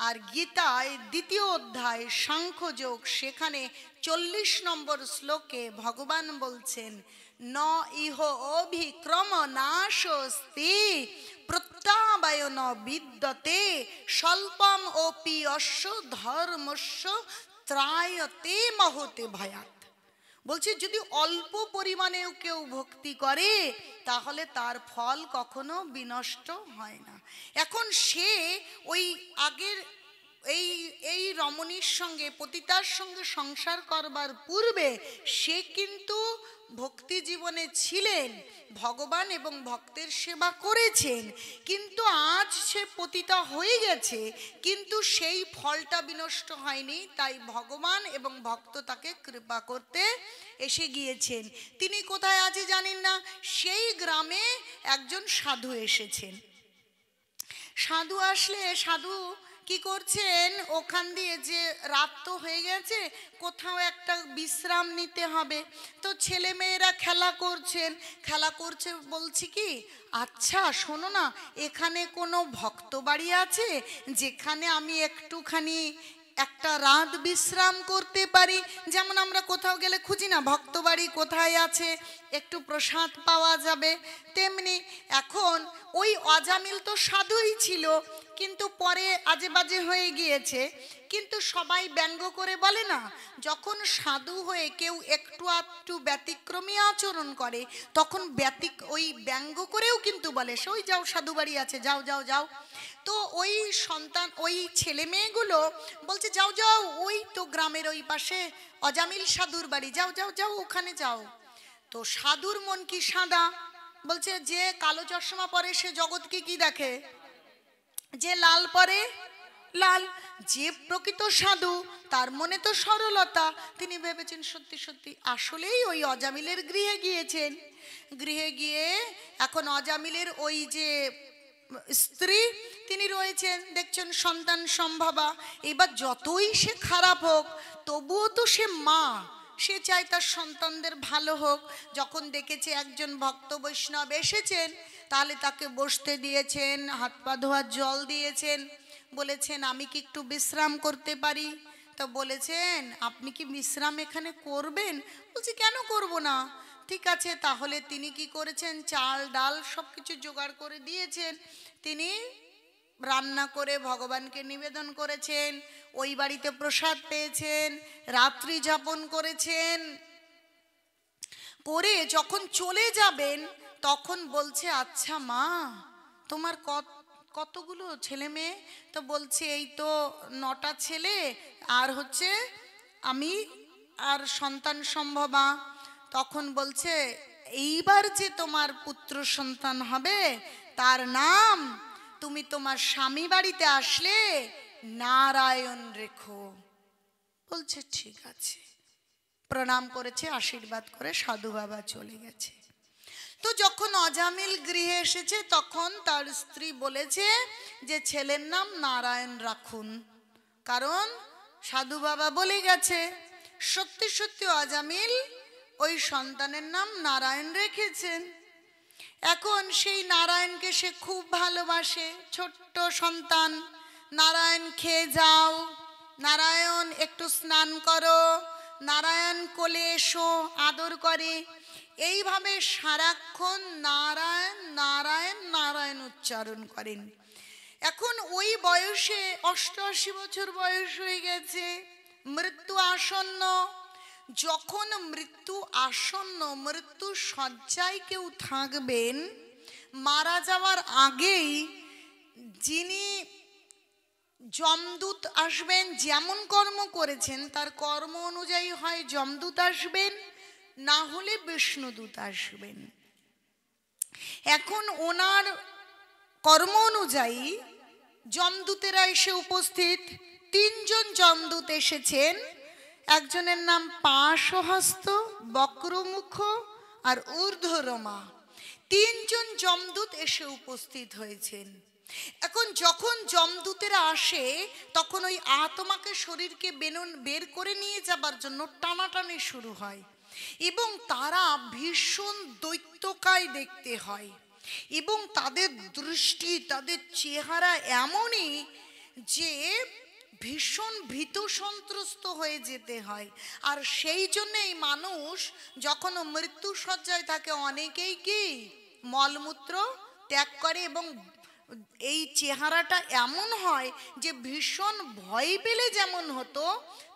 আর গীতায় 2য় অধ্যায় সাংখ্যযোগ, সেখানে 40 নম্বর শ্লোকে ভগবান বলছেন, ন ইহ অভিক্রম নাশস্তি প্রত্যাবয় ন বিদ্যতে স্বল্পম অপি অশ্ব ধর্মস্য ত্রায়তে মহতে ভয়াত। বলছে যদি অল্প পরিমাণেও কেউ ভক্তি করে তাহলে তার ফল কখনো বিনষ্ট হয় না। এখন সে ওই আগের এই রমণীর সঙ্গে, পতিতার সঙ্গে সংসার করবার পূর্বে সে কিন্তু ভক্তি জীবনে ছিলেন, ভগবান এবং ভক্তের সেবা করেছেন, কিন্তু আজ সে পতিতা হয়ে গেছে, কিন্তু সেই ফলটা বিনষ্ট হয়নি। তাই ভগবান এবং ভক্ত তাকে কৃপা করতে এসে গিয়েছেন। তিনি কোথায় আছে জানেন না, সেই গ্রামে একজন সাধু এসেছেন। সাধু আসলে সাধু কি করছেন, ওখান দিয়ে যে রাত তো হয়ে গেছে, কোথাও একটা বিশ্রাম নিতে হবে। তো ছেলে মেয়েরা খেলা করছে, বলছি কি, আচ্ছা শোনো না, এখানে কোনো ভক্ত বাড়ি আছে যেখানে আমি একটুখানি একটা রাত বিশ্রাম করতে পারি? যেমন আমরা কোথাও গেলে খুঁজি না ভক্ত বাড়ি কোথায় আছে, একটু প্রসাদ পাওয়া যাবে, তেমনি এখন ওই অজামিল তো সাধুই ছিল, কিন্তু পরে আজে বাজে হয়ে গিয়েছে। কিন্তু সবাই ব্যঙ্গ করে বলে না, যখন সাধু হয়ে কেউ একটু আধটু ব্যতিক্রমী আচরণ করে তখন ওই ব্যঙ্গ করেও কিন্তু বলে, ওই যাও সাধু বাড়ি আছে, যাও যাও যাও। তো ওই সন্তান, ওই ছেলে মেয়েগুলো বলছে যাও যাও, ওই তো গ্রামের ওই পাশে অজামিল সাধুর বাড়ি, যাও যাও যাও ওখানে যাও। তো সাধুর মন কি সাদা, বলছে যে কালো চশমা পরে সে জগৎকে কি দেখে, যে লাল পরে লাল। যে প্রকৃত সাধু তার মনে তো সরলতা, তিনি ভেবেছেন সত্যি সত্যি আসলেই ওই অজামিলের গৃহে গিয়েছেন। গৃহে গিয়ে এখন অজামিলের ওই যে স্ত্রী তিনি রয়েছেন, দেখছেন সন্তান সম্ভবা। এবার যতই সে খারাপ হোক তবুও তো সে মা, সে চায় তার সন্তানদের ভালো হোক। যখন দেখেছে একজন ভক্ত বৈষ্ণব এসেছেন, তাহলে তাকে বসতে দিয়েছেন, হাত পা ধোয়ার জল দিয়েছেন, বলেছেন আমি কি একটু বিশ্রাম করতে পারি? তো বলেছেন আপনি কি বিশ্রাম এখানে করবেন? বলছি কেন করব না। ঠিক আছে, তাহলে তিনি কি করেছেন, চাল ডাল সব কিছু জোগাড় করে দিয়েছেন, তিনি রান্না করে ভগবানকে নিবেদন করেছেন, ওই বাড়িতে প্রসাদ পেয়েছেন, রাত্রি যাপন করেছেন। করে যখন চলে যাবেন তখন বলছে আচ্ছা মা, তোমার কতগুলো ছেলে মেয়ে? তো বলছে এই তো 9টা ছেলে, আর হচ্ছে আমি আর সন্তান সম্ভবা। তখন বলছে এইবার যে তোমার পুত্র সন্তান হবে তার নাম তুমি তোমার স্বামী বাড়িতে আসলে নারায়ণ রেখো। বলছে ঠিক আছে, প্রণাম করেছে, আশীর্বাদ করে সাধু বাবা চলে গেছে। তো যখন অজামিল গৃহে এসেছে তখন তার স্ত্রী বলেছে যে ছেলের নাম নারায়ণ রাখুন, কারণ সাধু বাবা বলে গেছে। সত্যি সত্যি অজামিল ওই সন্তানের নাম নারায়ণ রেখেছেন। এখন সেই নারায়ণকে সে খুব ভালোবাসে। ছোট্ট সন্তান, নারায়ণ খেয়ে যাও, নারায়ণ একটু স্নান করো, নারায়ণ কোলে এসো, আদর করে। এইভাবে সারাক্ষণ নারায়ণ নারায়ণ নারায়ণ উচ্চারণ করেন। এখন ওই বয়সে 88 বছর বয়স হয়ে গেছে, মৃত্যু আসন্ন। যখন মৃত্যু আসন্ন, মৃত্যু শয্যায় কেউ থাকবেন, মারা যাওয়ার আগেই যিনি যমদূত আসবেন, যেমন কর্ম করেছেন তার কর্ম অনুযায়ী হয় যমদূত আসবেন, না হলে বিষ্ণুদূত আসবেন। এখন ওনার কর্ম অনুযায়ী যমদূতেরা এসে উপস্থিত। 3 জন যমদূত এসেছেন। একজনের নাম পাশহস্ত, বক্রমুখ আর ঊর্ধ্বরমা। 3 জন যমদূত এসে উপস্থিত হয়েছেন। এখন যখন যমদূতেরা আসে তখন ওই আত্মাকে শরীরকে বের করে নিয়ে যাবার জন্য টানাটানি শুরু হয়, এবং তারা ভীষণ দৈত্যকায় দেখতে হয়, এবং তাদের দৃষ্টি, তাদের চেহারা এমনই যে ভীষণ ভীত সন্ত্রস্ত হয়ে যেতে হয়। আর সেই জন্যেই মানুষ যখন মৃত্যু শয্যায় থাকে অনেকেই কি মলমূত্র ত্যাগ করে, এবং এই চেহারাটা এমন হয় যে ভীষণ ভয় পেলে যেমন হতো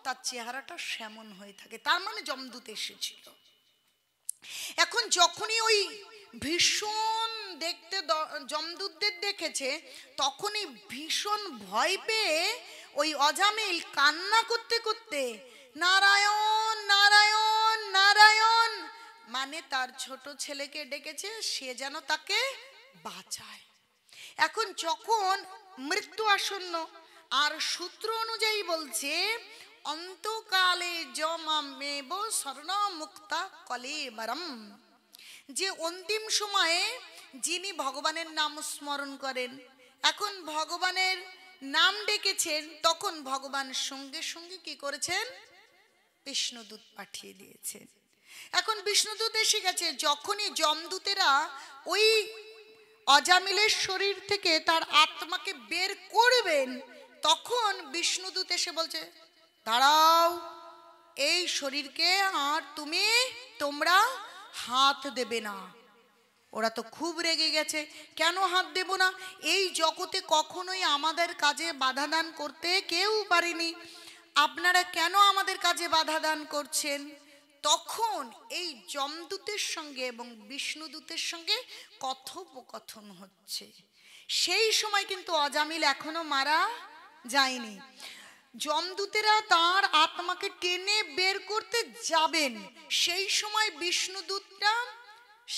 তার চেহারাটা সেমন হয়ে থাকে। তার মানে যমদূত এসেছিল। এখন যখনই ওই ভীষণ দেখতে যমদূতদের দেখেছে তখনই ভীষণ ভয় পেয়ে ওই অজামিল কান্না করতে করতে নারায়ণ নারায়ণ নারায়ণ, মানে তার ছোট ছেলেকে ডেকেছে সে যেন তাকে বাঁচায়। এখন যখন মৃত্যু আসন্ন, আর সূত্র অনুযায়ী বলছে অন্তকালে যমেব স্বর্ণমুক্তা কলেবরম, যে অন্তিম সময়ে যিনি ভগবানের নাম স্মরণ করেন, এখন ভগবানের নাম ডেকেছেন, তখন ভগবান সঙ্গে সঙ্গে কি করেছেন, বিষ্ণুদূত পাঠিয়ে দিয়েছেন। এখন বিষ্ণুদূত এসে গেছে। যখনই যমদূতেরা ওই অজামিলের শরীর থেকে তার আত্মাকে বের করবেন তখন বিষ্ণুদূত এসে বলছে দাঁড়াও, এই শরীরকে আর তোমরা হাত দেবে না। ওরা তো খুব রেগে গেছে, কেন হাত দেব না? এই জগতে কখনোই আমাদের কাজে বাধা দান করতে কেউ পারেনি, আপনারা কেন আমাদের কাজে বাধা দান করছেন? তখন এই যমদূতের সঙ্গে এবং বিষ্ণুদূতের সঙ্গে কথোপকথন হচ্ছে। সেই সময় কিন্তু অজামিল এখনো মারা যায়নি। যমদূতেরা তার আত্মাকে টেনে বের করতে যাবেন, সেই সময় বিষ্ণুদূতটা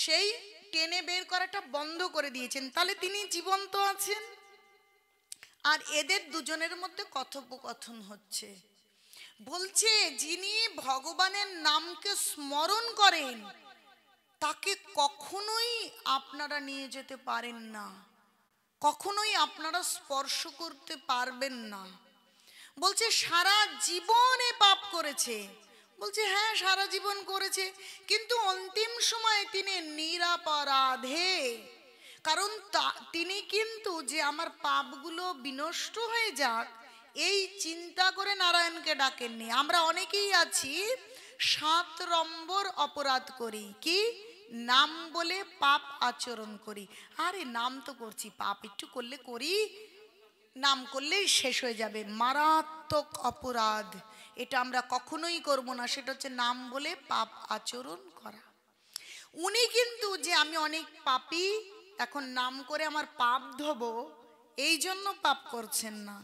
সেই টেনে বের করাটা বন্ধ করে দিয়েছেন, তাহলে তিনি জীবন্ত আছেন। আর এদের দুজনের মধ্যে কথোপকথন হচ্ছে। বলছে যিনি ভগবানের নামকে স্মরণ করেন তাকে কখনোই আপনারা নিয়ে যেতে পারেন না, কখনোই আপনারা স্পর্শ করতে পারবেন না। বলছে সারা জীবনে পাপ করেছে। বলছে হ্যাঁ সারা জীবন করেছে, কিন্তু অন্তিম সময়ে তিনি নিরাপরাধে, কারণ তিনি কিন্তু যে আমার পাপগুলো বিনষ্ট হয়ে যাক এই চিন্তা করে নারায়ণকে ডাকেননি। আমরা অনেকেই আছি 7 নম্বর অপরাধ করি, কি নাম বলে পাপ আচরণ করি। আরে নাম তো করছি, পাপ একটু করলে করি, নাম করলেই শেষ হয়ে যাবে। মারাত্মক অপরাধ, এটা আমরা কখনোই করব না। সেটা হচ্ছে নাম বলে পাপ আচরণ করা। উনি কিন্তু যে আমি অনেক পাপী এখন নাম করে আমার পাপ ধোবো, এই জন্য পাপ করছেন না।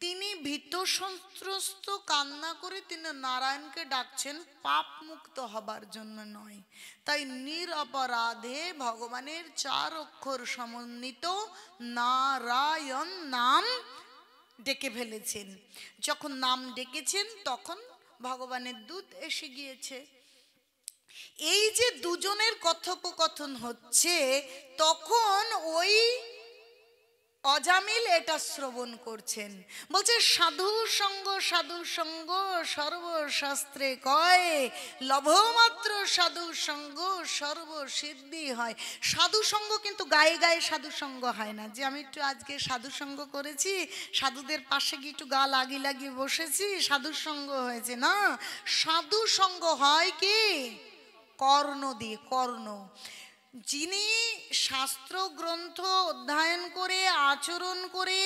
তিনি ভীত সন্ত্রস্ত কান্না করে তিনি নারায়ণকে ডাকছেন পাপ মুক্ত হবার জন্য নয়। তাই নিরপরাধে ভগবানের 4 অক্ষর সমন্বিত নারায়ণ নাম ডেকে ফেলেছেন। যখন নাম ডেকেছেন তখন ভগবানের দূত এসে গিয়েছে। এই যে দুজনের কথোপকথন হচ্ছে, তখন ওই অজামিল এটা শ্রবণ করছেন। বলছে সাধু সঙ্গ সর্বশাস্ত্রে কয়, লভমাত্র সাধু সঙ্গ সর্বসিদ্ধি হয়। সাধু সঙ্গ কিন্তু গায়ে গায়ে সাধু সঙ্গ হয় না, যে আমি একটু আজকে সাধু সঙ্গ করেছি, সাধুদের পাশে গিয়ে একটু গা লাগিয়ে লাগিয়ে বসেছি, সাধু সঙ্গ হয়েছে না। সাধু সঙ্গ হয় কি কর্ণ দিয়ে, কর্ণ। যিনি শাস্ত্র গ্রন্থ অধ্যয়ন করে আচরণ করে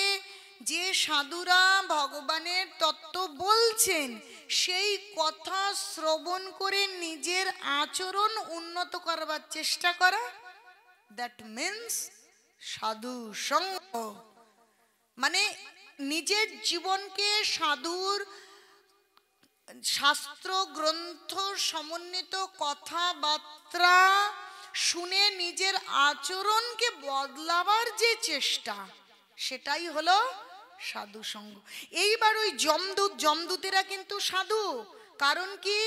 যে সাধুরা ভগবানের তত্ত্ব বলছেন, সেই কথা শ্রবণ করে নিজের আচরণ উন্নত করবার চেষ্টা করা, দ্যাট মিন্স সাধু সঙ্গ। মানে নিজের জীবনকে সাধুর শাস্ত্র গ্রন্থ সমন্বিত কথাবার্তা শুনে নিজের আচরণকে বদলাবার যে চেষ্টা, সেটাই হলো সাধু সঙ্গ। এইবার ওই যমদূতেরা কিন্তু সাধু, কারণ কি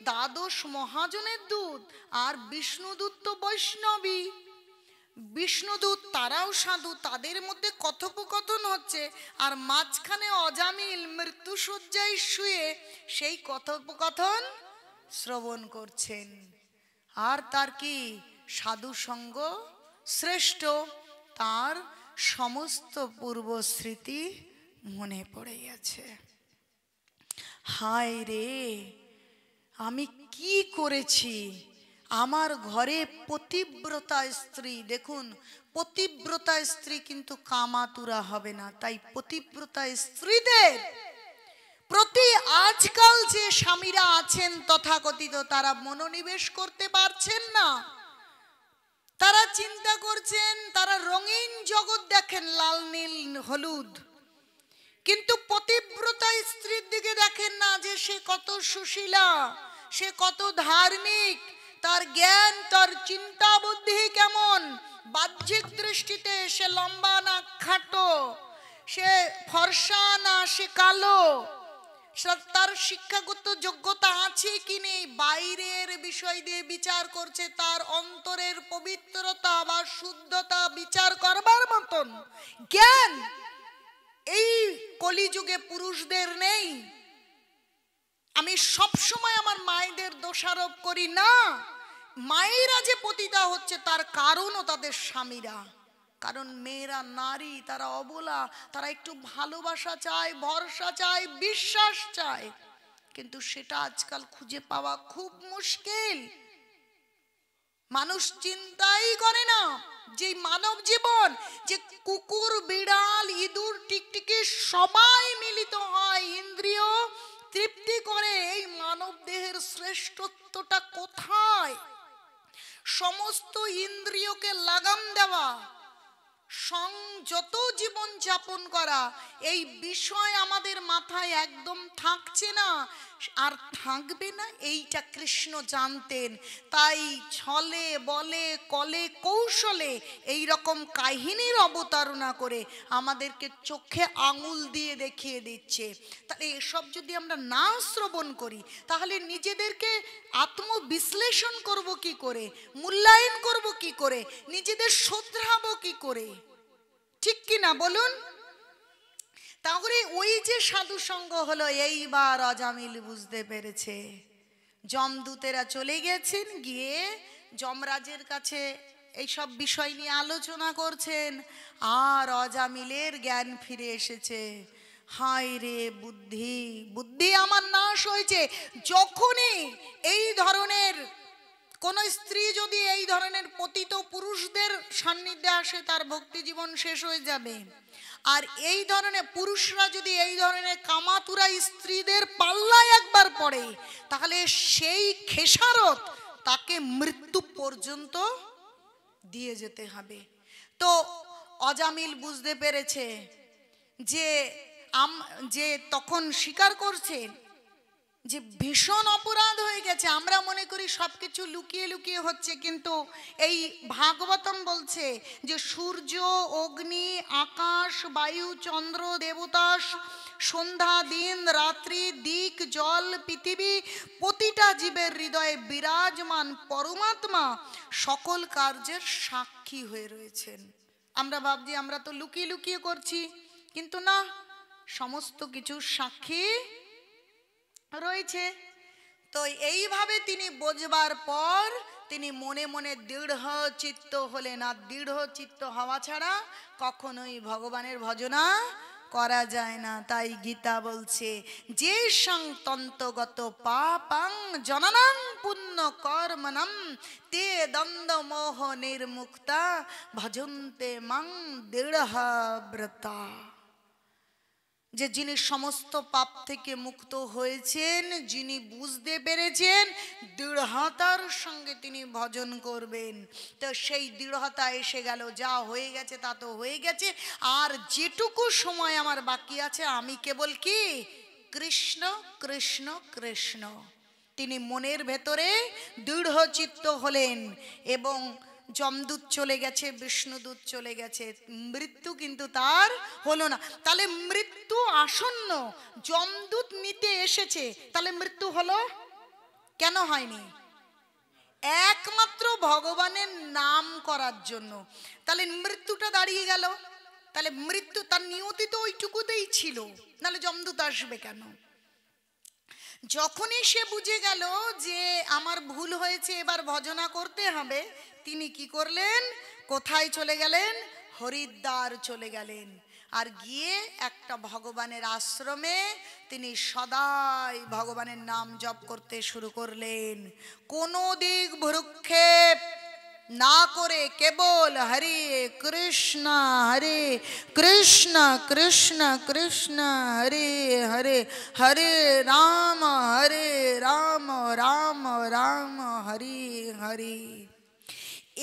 দ্বাদশ মহাজনের দূত, আর বিষ্ণুদূত তো বৈষ্ণবী। বিষ্ণুদূত তারাও সাধু, তাদের মধ্যে কথোপকথন হচ্ছে, আর মাঝখানে অজামিল মৃত্যুশয্যায় শুয়ে সেই কথোপকথন শ্রবণ করছেন। আর তার কি সাধু সঙ্গ শ্রেষ্ঠ, তার সমস্ত পূর্ব স্মৃতি মনে পড়ে গেছে। হায় রে, আমি কি করেছি, আমার ঘরে পতিব্রতা স্ত্রী। দেখুন, পতিব্রতা স্ত্রী কিন্তু কামাতুরা হবে না। তাই পতিব্রতা স্ত্রীদের প্রতি আজকাল যে স্বামীরা আছেন তথাকথিত, তারা মনোনিবেশ করতে পারছেন না। তারা চিন্তা করছেন, তারা রঙিন জগৎ দেখেন, লাল নীল হলুদ, কিন্তু পতিব্রতা স্ত্রীর দিকে দেখেন না যে সে কত সুশীলা, সে কত ধার্মিক, তার জ্ঞান, তার চিন্তা বুদ্ধি কেমন। বাহ্যিক দৃষ্টিতে সে লম্বা না খাটো, সে ফর্সা না সে কালো, তার শিক্ষাগত যোগ্যতা আছে কি নেই, বাইরের বিষয় দিয়ে বিচার করছে, তার অন্তরের পবিত্রতা বা শুদ্ধতা বিচার করবার মতন জ্ঞান এই কলিযুগে পুরুষদের নেই। আমি সব সময় আমার মায়েদের দোষারোপ করি না, মায়েরা যে পতিতা হচ্ছে তার কারণও তাদের স্বামীরা। কারণ মেয়েরা নারী, তারা অবলা, তারা একটু ভালোবাসা চায়, ভরসা চায়, বিশ্বাস চায়, কিন্তু সেটা আজকাল খুঁজে পাওয়া খুব মুশকিল। মানুষ চিন্তাই করে না যে মানব জীবন, যে কুকুর, বিড়াল, ইঁদুর, টিকটিকি সবাই মিলিত হয় ইন্দ্রিয় তৃপ্তি করে, এই মানব দেহের শ্রেষ্ঠত্বটা কোথায়? সমস্ত ইন্দ্রিয়কে লাগাম দেওয়া, সংযত জীবন যাপন করা, এই বিষয় আমাদের মাথায় একদম থাকছে না, আর থাকবে না, এইটা কৃষ্ণ জানতেন। তাই ছলে বলে কলে কৌশলে এই রকম কাহিনীর অবতারণা করে আমাদেরকে চোখে আঙুল দিয়ে দেখিয়ে দিচ্ছে। তাহলে এসব যদি আমরা না শ্রবণ করি, তাহলে নিজেদেরকে আত্মবিশ্লেষণ করব কি করে, মূল্যায়ন করব কি করে, নিজেদের শোধরাবো কি করে? ঠিক কি না বলুন? তাহলে ওই যে সাধু সঙ্গ হলো, এইবার অজামিল বুঝতে পেরেছে। যমদূতেরা চলে গেছেন, গিয়ে যমরাজের কাছে এইসব বিষয় নিয়ে আলোচনা করছেন, আর অজামিলের জ্ঞান ফিরে এসেছে। হায় রে বুদ্ধি, বুদ্ধি আমার নাশ হয়েছে। যখনই এই ধরনের কোন স্ত্রী যদি এই ধরনের পতিত পুরুষদের সান্নিধ্যে আসে, তার ভক্তি জীবন শেষ হয়ে যাবে। আর এই ধরনের পুরুষরা যদি এই ধরনের কামাতুরা স্ত্রীদের পাল্লায় একবার পড়ে, তাহলে সেই খেসারত তাকে মৃত্যু পর্যন্ত দিয়ে যেতে হবে। তো অজামিল বুঝতে পেরেছে যে যে তখন স্বীকার করছে যে ভীষণ অপরাধ হয়ে গেছে। আমরা মনে করি সবকিছু লুকিয়ে লুকিয়ে হচ্ছে, কিন্তু এই ভাগবতম বলছে যে সূর্য, অগ্নি, আকাশ, বায়ু, চন্দ্র, দেবতা, সন্ধ্যা, দিন, রাত্রি, দিক, জল, পৃথিবী, প্রতিটা জীবের হৃদয়ে বিরাজমান পরমাত্মা সকল কার্যের সাক্ষী হয়ে রয়েছেন। আমরা ভাবছি আমরা তো লুকিয়ে লুকিয়ে করছি, কিন্তু না, সমস্ত কিছু সাক্ষী রয়েছে। তো এইভাবে তিনি বোঝবার পর তিনি মনে মনে দৃঢ় চিত্ত হলেন। আর দৃঢ় চিত্ত হওয়া ছাড়া কখনোই ভগবানের ভজনা করা যায় না। তাই গীতা বলছে যে সংতন্তগত পাপাং জননাং পুণ্য কর্মণম তে দ্বন্দ্ব মোহ নির্মুক্তা ভজন্তে মাং দৃঢ়ব্রতা। যে যিনি সমস্ত পাপ থেকে মুক্ত হয়েছেন, যিনি বুঝতে পেরেছেন দৃঢ়তার সঙ্গে তিনি ভজন করবেন, তো সেই দৃঢ়তা এসে গেল। যা হয়ে গেছে তা তো হয়ে গেছে, আর যেটুকু সময় আমার বাকি আছে আমি কেবল কি কৃষ্ণ কৃষ্ণ কৃষ্ণ। তিনি মনের ভেতরে দৃঢ় চিত্ত হলেন এবং যমদূত চলে গেছে, বিষ্ণুদূত চলে গেছে, মৃত্যু কিন্তু তার হলো না। তাহলে মৃত্যু আসন্ন, যমদূত নিতে এসেছে, তাহলে মৃত্যু হলো কেন? হয়নি, একমাত্র ভগবানের নাম করার জন্য। তাহলে মৃত্যুটা দাঁড়িয়ে গেল। তাহলে মৃত্যু তার নিয়তি তো ওইটুকুতেই ছিল, নাহলে যমদূত আসবে কেন? যখনই সে বুঝে গেল যে আমার ভুল হয়েছে, এবার ভজনা করতে হবে, তিনি কি করলেন? কোথায় চলে গেলেন? হরিদ্বার চলে গেলেন। আর গিয়ে একটা ভগবানের আশ্রমে তিনি সদাই ভগবানের নাম জপ করতে শুরু করলেন। কোনো দিক ভ্রুক্ষেপ না করে কেবল হরে কৃষ্ণ কৃষ্ণ কৃষ্ণ হরে হরে, হরে রাম রাম রাম হরে হরে।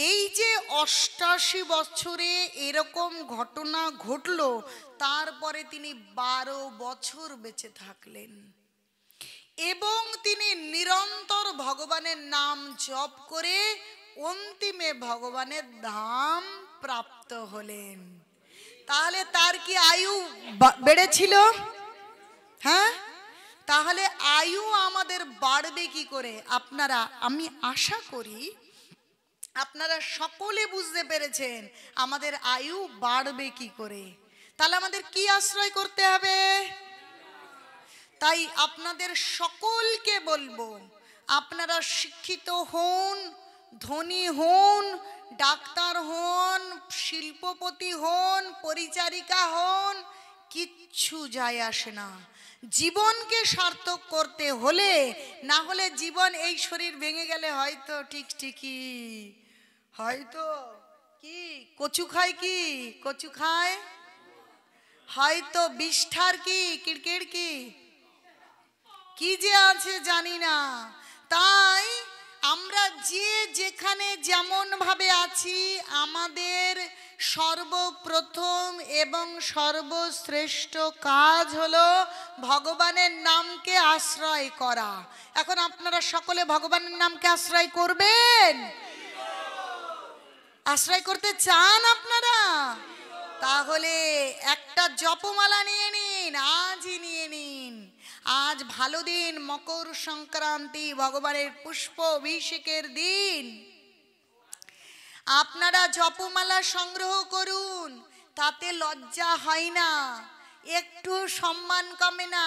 এই যে 88 বছরে এরকম ঘটনা ঘটলো, তারপরে তিনি 12 বছর বেঁচে থাকলেন এবং তিনি নিরন্তর ভগবানের নাম জপ করে অন্তিমে ভগবানের ধাম প্রাপ্ত হলেন। তাহলে তার কি আয়ু বেড়েছিল? হ্যাঁ, তাহলে আয়ু আমাদের বাড়বে কি করে? আপনারা, আমি আশা করি আপনারা সকলে বুঝতে পেরেছেন আমাদের আয়ু বাড়বে কি করে। তাহলে আমাদের কি আশ্রয় করতে হবে? তাই আপনাদের সকলকে বলবো, আপনারা শিক্ষিত হন, ধনী হন, ডাক্তার হন, শিল্পপতি হন, পরিচারিকা হন, কিচ্ছু যায় আসে না। জীবনকে সার্থক করতে হলে, না হলে জীবন এই শরীর ভেঙে গেলে হয়তো ঠিকই, হয়তো কি কচু খায়, কি কচু খায়, হয়তো বিষ্ঠার কি কিড়কিড় কি যে আছে জানি না। তাই আমরা যে যেখানে যেমন ভাবে আছি, আমাদের সর্বপ্রথম এবং সর্বশ্রেষ্ঠ কাজ হলো ভগবানের নামকে আশ্রয় করা। এখন আপনারা সকলে ভগবানের নামকে আশ্রয় করবেন? আশ্রয় করতে চান আপনারা? তাহলে একটা জপমালা নিয়ে নিন, আজই নিয়ে নিন। আজ ভালো দিন, মকর সংক্রান্তি, ভগবানের পুষ্প অভিষেকের দিন। আপনারা জপমালা সংগ্রহ করুন, তাতে লজ্জা হয় না, একটু সম্মান কমে না।